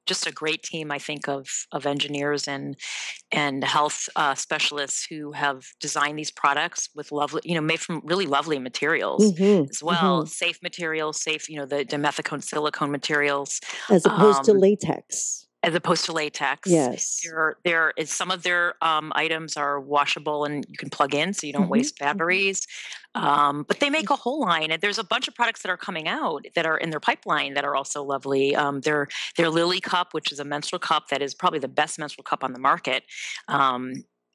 Speaker 2: just a great team, I think, of engineers and health specialists who have designed these products with lovely, made from really lovely materials as well. Safe materials, safe, the dimethicone silicone materials.
Speaker 1: As opposed to latex.
Speaker 2: As opposed to latex.
Speaker 1: Yes.
Speaker 2: There is some of their items are washable and you can plug in so you don't waste batteries. But they make a whole line, and there's a bunch of products that are coming out that are in their pipeline that are also lovely. Their Lily Cup, which is a menstrual cup that is probably the best menstrual cup on the market,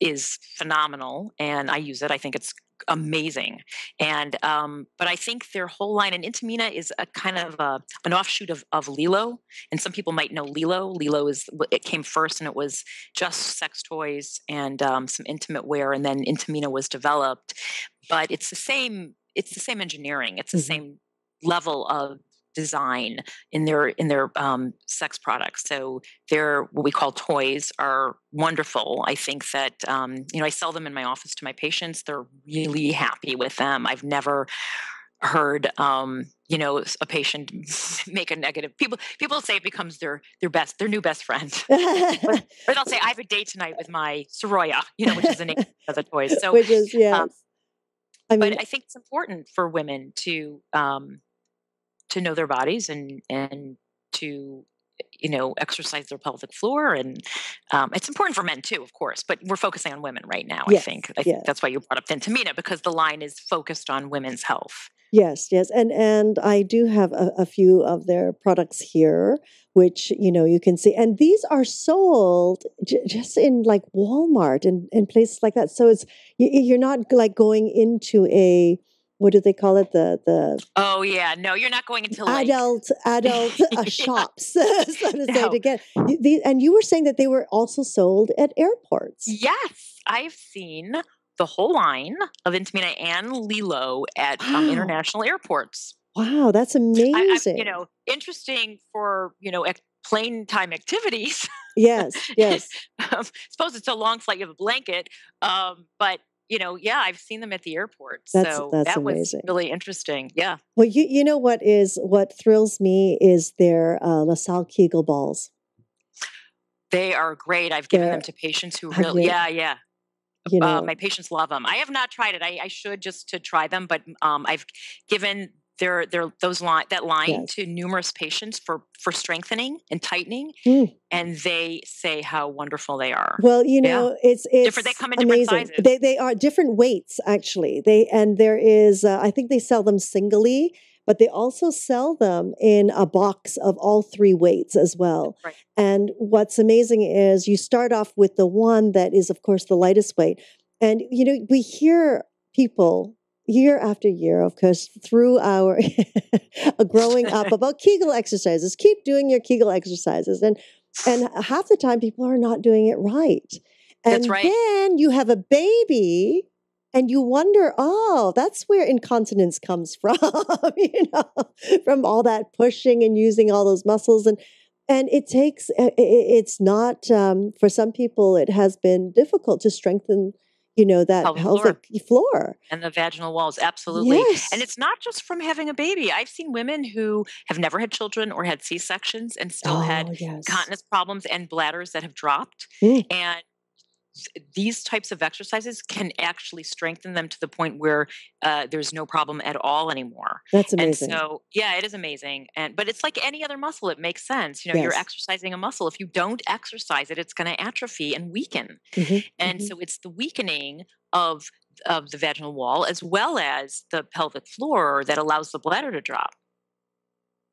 Speaker 2: is phenomenal, and I use it. I think it's amazing. And but I think their whole line, and Tamina is a kind of an offshoot of Lilo, and some people might know Lilo. It came first, and it was just sex toys and some intimate wear, and then Tamina was developed. But it's the same engineering. It's the same level of design in their sex products. So their what we call toys are wonderful. I think that I sell them in my office to my patients. They're really happy with them. I've never heard a patient make a negative. People say it becomes their new best friend. Or they'll say, I have a date tonight with my Soroya, which is the name of the toys. So
Speaker 1: which is, yes.
Speaker 2: But I think it's important for women to know their bodies and to exercise their pelvic floor, and it's important for men too, of course, but we're focusing on women right now.
Speaker 1: Yes,
Speaker 2: I think that's why you brought up Tamina, because the line is focused on women's health.
Speaker 1: Yes, and I do have a few of their products here, which you can see, and these are sold just in like Walmart and places like that. So you're not like going into a, what do they call it? The
Speaker 2: Oh yeah, no, you're not going into
Speaker 1: adult shops, so to say, to get these. And you were saying that they were also sold at airports.
Speaker 2: Yes, I've seen the whole line of Tamina and Lilo at international airports.
Speaker 1: Wow, that's amazing.
Speaker 2: Interesting for plane time activities.
Speaker 1: Yes.
Speaker 2: Suppose it's a long flight, you have a blanket, but I've seen them at the airport.
Speaker 1: That's
Speaker 2: that
Speaker 1: amazing.
Speaker 2: Was really interesting. Yeah.
Speaker 1: Well, you know what thrills me is their LaSalle Kegel balls.
Speaker 2: They are great. I've given them to patients who really, yeah. My patients love them. I have not tried it. I should, just to try them, but I've given that line to numerous patients for strengthening and tightening, and they say how wonderful they are.
Speaker 1: Well, it's
Speaker 2: different. They come in
Speaker 1: amazing.
Speaker 2: Different sizes.
Speaker 1: They are different weights, actually. There is I think they sell them singly, but they also sell them in a box of all three weights as well.
Speaker 2: Right.
Speaker 1: And what's amazing is you start off with the one that is, of course, the lightest weight, and we hear people year after year, of course, through our growing up about Kegel exercises. Keep doing your Kegel exercises. And half the time people are not doing it right. And
Speaker 2: That's right.
Speaker 1: then you have a baby And you wonder, oh, that's where incontinence comes from, from all that pushing and using all those muscles. And it takes, it's not, for some people, it has been difficult to strengthen, that
Speaker 2: Pelvic floor
Speaker 1: pelvic floor.
Speaker 2: and the vaginal walls, absolutely. And
Speaker 1: Yes.
Speaker 2: it's not just from having a baby. I've seen women who have never had children or had C-sections and still had
Speaker 1: Oh, yes.
Speaker 2: incontinence problems and bladders that have dropped.
Speaker 1: Mm,
Speaker 2: And these types of exercises can actually strengthen them to the point where there's no problem at all anymore.
Speaker 1: that's
Speaker 2: And
Speaker 1: amazing.
Speaker 2: so, yeah, it is amazing. But it's like any other muscle; it makes sense. You're
Speaker 1: Yes.
Speaker 2: exercising a muscle. If you don't exercise it, it's going to atrophy and weaken.
Speaker 1: Hmm.
Speaker 2: And
Speaker 1: Hmm.
Speaker 2: so, it's the weakening of the vaginal wall as well as the pelvic floor that allows the bladder to drop.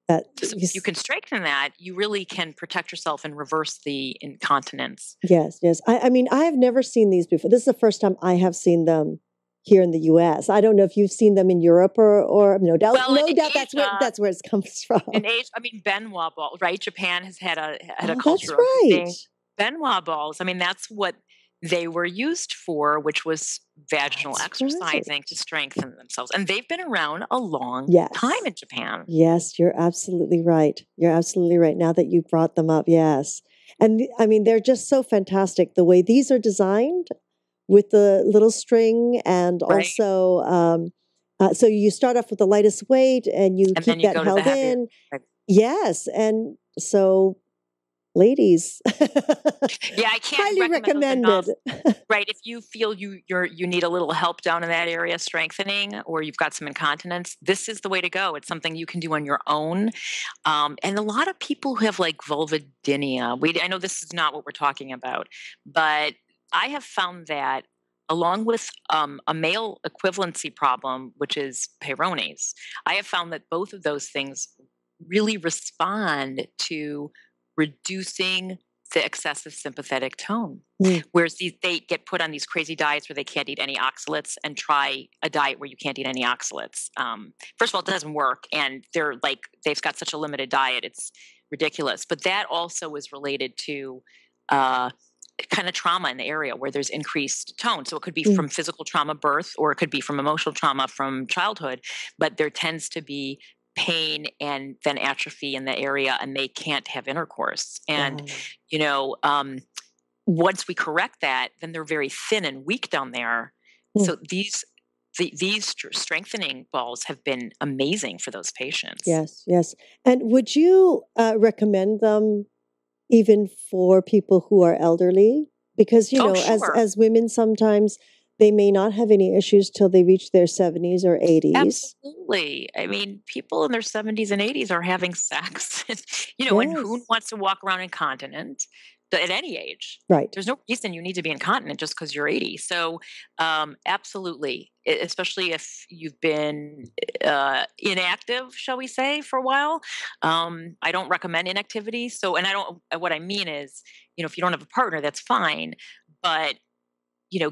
Speaker 1: That
Speaker 2: So if you can strengthen that, you really can protect yourself and reverse the incontinence.
Speaker 1: yes, yes. I mean, I have never seen these before. This is the first time I have seen them here in the U.S. I don't know if you've seen them in Europe or no doubt,
Speaker 2: Well, in
Speaker 1: no doubt
Speaker 2: Asia,
Speaker 1: that's where it comes from.
Speaker 2: in Asia, I mean, Benoit ball, right? Japan has had a
Speaker 1: Oh, that's
Speaker 2: culture of
Speaker 1: right.
Speaker 2: using Benoit balls. I mean, that's what they were used for, which was vaginal
Speaker 1: That's right.
Speaker 2: exercising to strengthen themselves. And they've been around a long time
Speaker 1: Yes.
Speaker 2: in Japan.
Speaker 1: Yes, you're absolutely right. You're absolutely right. Now that you brought them up, yes. And I mean, they're just so fantastic. The way these are designed with the little string and
Speaker 2: Right.
Speaker 1: also, so you start off with the lightest weight and you
Speaker 2: And then
Speaker 1: keep
Speaker 2: you
Speaker 1: that
Speaker 2: go to the
Speaker 1: held
Speaker 2: heavier.
Speaker 1: in.
Speaker 2: Right.
Speaker 1: Yes. And so, ladies,
Speaker 2: Yeah, I can't
Speaker 1: highly
Speaker 2: recommend those enough.
Speaker 1: recommended.
Speaker 2: Right, if you feel you need a little help down in that area strengthening, or you've got some incontinence, this is the way to go. It's something you can do on your own. And a lot of people who have like vulvodynia, I know this is not what we're talking about, but I have found that along with a male equivalency problem, which is Peyronie's, I have found that both of those things really respond to reducing the excessive sympathetic tone.
Speaker 1: Mm,
Speaker 2: Whereas they get put on these crazy diets where they can't eat any oxalates, and try a diet where you can't eat any oxalates. First of all, it doesn't work, and they've got such a limited diet, it's ridiculous. But that also is related to uh, kind of trauma in the area where there's increased tone. So it could be
Speaker 1: mm.
Speaker 2: from physical trauma, birth, or it could be from emotional trauma from childhood. But there tends to be pain and then atrophy in the area, and they can't have intercourse. And
Speaker 1: Wow.
Speaker 2: you know, once we correct that, then they're very thin and weak down there.
Speaker 1: Mm.
Speaker 2: So these strengthening balls have been amazing for those patients.
Speaker 1: Yes, yes. And would you recommend them even for people who are elderly? Because,
Speaker 2: Oh,
Speaker 1: as
Speaker 2: sure.
Speaker 1: women, sometimes they may not have any issues till they reach their 70s or 80s.
Speaker 2: Absolutely. I mean, people in their 70s and 80s are having sex, and who
Speaker 1: Yes.
Speaker 2: wants to walk around incontinent at any age?
Speaker 1: Right.
Speaker 2: There's no reason you need to be incontinent just because you're 80. So, absolutely, especially if you've been inactive, shall we say, for a while. I don't recommend inactivity. So, and I don't, what I mean is, if you don't have a partner, that's fine. But,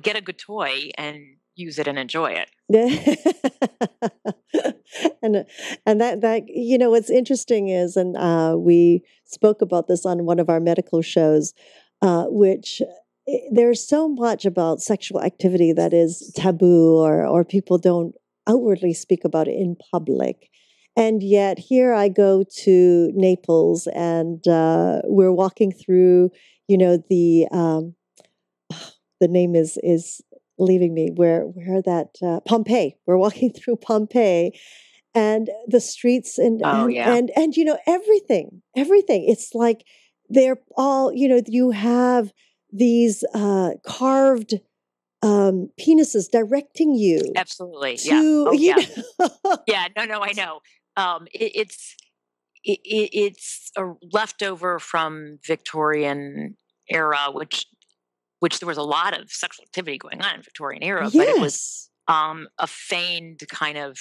Speaker 2: get a good toy and use it and enjoy it.
Speaker 1: and that what's interesting is, and we spoke about this on one of our medical shows, which there's so much about sexual activity that is taboo, or people don't outwardly speak about it in public. And yet here I go to Naples, and we're walking through, the name is leaving me, where that Pompeii. We're walking through Pompeii, and the streets, and
Speaker 2: Oh, yeah.
Speaker 1: everything. It's like they're all, you have these carved penises directing you
Speaker 2: Absolutely. Yeah.
Speaker 1: to,
Speaker 2: Oh, yeah.
Speaker 1: know.
Speaker 2: Yeah. No, I know. It's a leftover from Victorian era, which there was a lot of sexual activity going on in Victorian era, but it was
Speaker 1: Yes.
Speaker 2: a feigned kind of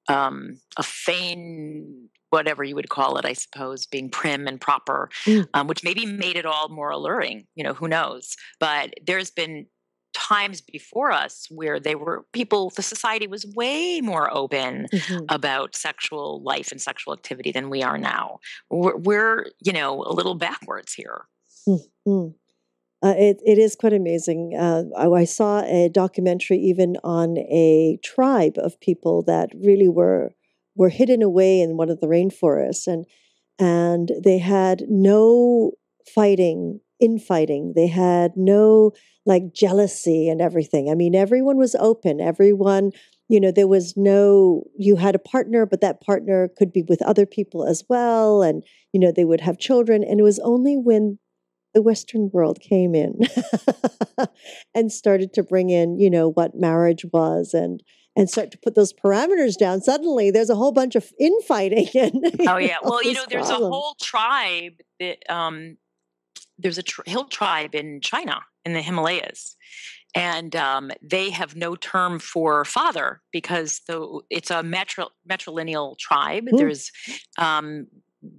Speaker 2: a feigned, whatever you would call it, I suppose, being prim and proper,
Speaker 1: Mm,
Speaker 2: which maybe made it all more alluring. Who knows? But there's been times before us where the society was way more open
Speaker 1: mhm.
Speaker 2: about sexual life and sexual activity than we are now. We're a little backwards here.
Speaker 1: Mm, mm. It is quite amazing. I saw a documentary even on a tribe of people that really were hidden away in one of the rainforests, and they had no infighting. They had no like jealousy and everything. I mean, everyone was open. Everyone, there was no. You had a partner, but that partner could be with other people as well, and they would have children. And it was only when the Western world came in and started to bring in, what marriage was and start to put those parameters down. Suddenly there's a whole bunch of infighting. And,
Speaker 2: Oh yeah. Well, there's
Speaker 1: problems.
Speaker 2: a whole tribe that, there's a hill tribe in China in the Himalayas. And they have no term for father because it's a matrilineal tribe. There's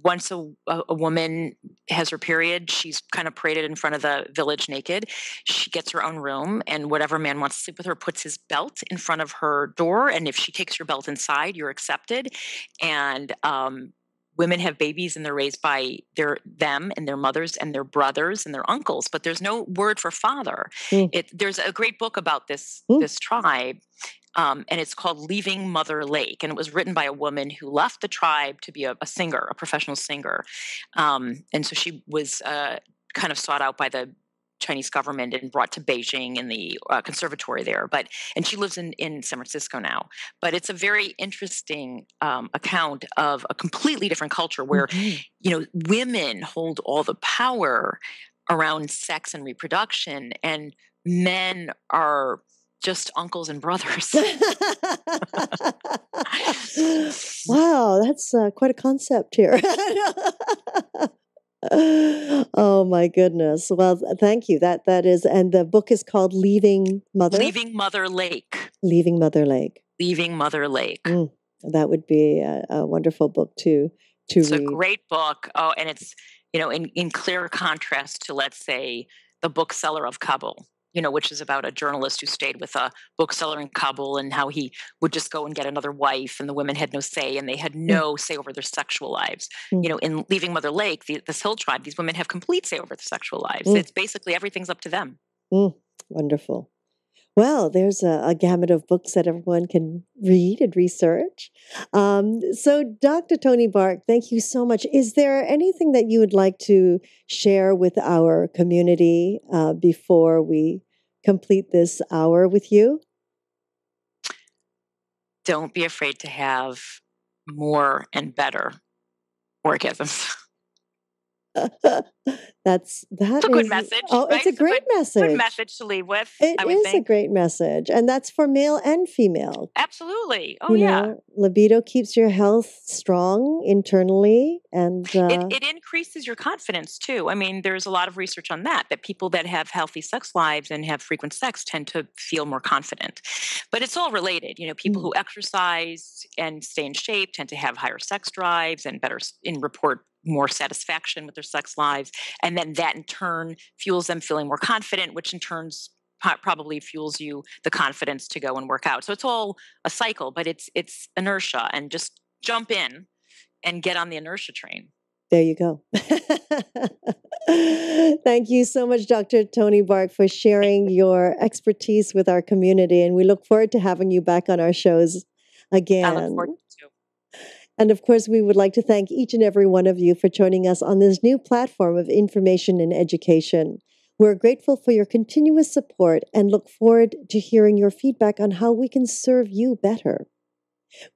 Speaker 2: once a woman has her period, she's kind of paraded in front of the village naked. She gets her own room, and whatever man wants to sleep with her puts his belt in front of her door. And if she takes your belt inside, you're accepted. And women have babies, and they're raised by them and their mothers and their brothers and their uncles. But there's no word for father. There's a great book about this tribe. And it's called Leaving Mother Lake. And it was written by a woman who left the tribe to be a singer, a professional singer. And so she was kind of sought out by the Chinese government and brought to Beijing in the conservatory there. And she lives in San Francisco now. But it's a very interesting account of a completely different culture where, women hold all the power around sex and reproduction, and men are just uncles and brothers.
Speaker 1: Wow, that's quite a concept here. Oh my goodness. Well, thank you. That is, and the book is called Leaving Mother Lake.
Speaker 2: Leaving Mother Lake.
Speaker 1: Leaving Mother Lake. That would be a wonderful book to
Speaker 2: it's
Speaker 1: read.
Speaker 2: A great book. Oh, and it's, in clear contrast to, let's say, The Bookseller of Kabul, which is about a journalist who stayed with a bookseller in Kabul and how he would just go and get another wife, and the women had no say, and they had no say over their sexual lives. In Leaving Mother Lake, this hill tribe, these women have complete say over their sexual lives. It's basically everything's up to them.
Speaker 1: Wonderful. Well, there's a gamut of books that everyone can read and research. So, Dr. Toni Berg, thank you so much. Is there anything that you would like to share with our community before we complete this hour with you?
Speaker 2: Don't be afraid to have more and better orgasms.
Speaker 1: That's
Speaker 2: a good message.
Speaker 1: Oh, right? It's a great message.
Speaker 2: Good message to leave with.
Speaker 1: It is a great message, and that's for male and female.
Speaker 2: Absolutely. Oh, yeah.
Speaker 1: Libido keeps your health strong internally, and
Speaker 2: it increases your confidence too. I mean, there's a lot of research on that people that have healthy sex lives and have frequent sex tend to feel more confident. But it's all related. People who exercise and stay in shape tend to have higher sex drives and report more satisfaction with their sex lives. And then that in turn fuels them feeling more confident, which in turn probably fuels you the confidence to go and work out. So it's all a cycle, but it's inertia, and just jump in and get on the inertia train.
Speaker 1: There you go. Thank you so much, Dr. Toni Berg, for sharing your expertise with our community. And we look forward to having you back on our shows again.
Speaker 2: I look forward to it.
Speaker 1: And of course, we would like to thank each and every one of you for joining us on this new platform of information and education. We're grateful for your continuous support and look forward to hearing your feedback on how we can serve you better.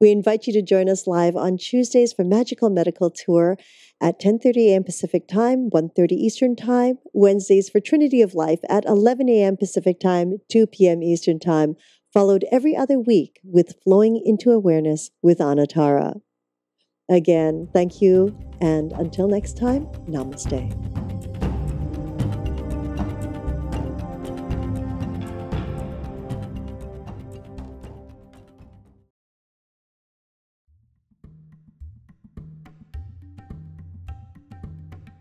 Speaker 1: We invite you to join us live on Tuesdays for Magical Medical Tour at 10:30 a.m. Pacific Time, 1:30 Eastern Time, Wednesdays for Trinity of Life at 11 a.m. Pacific Time, 2 p.m. Eastern Time, followed every other week with Flowing into Awareness with Anatara. Again, thank you, and until next time, namaste.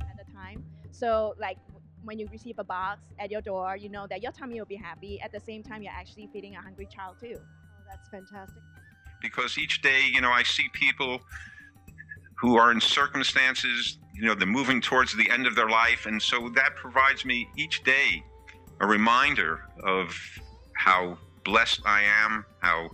Speaker 3: At the time, so like when you receive a box at your door, you know that your tummy will be happy. At the same time, you're actually feeding a hungry child too.
Speaker 1: Oh, that's fantastic.
Speaker 4: Because each day, I see people who are in circumstances they're moving towards the end of their life. And so that provides me each day a reminder of how blessed I am, how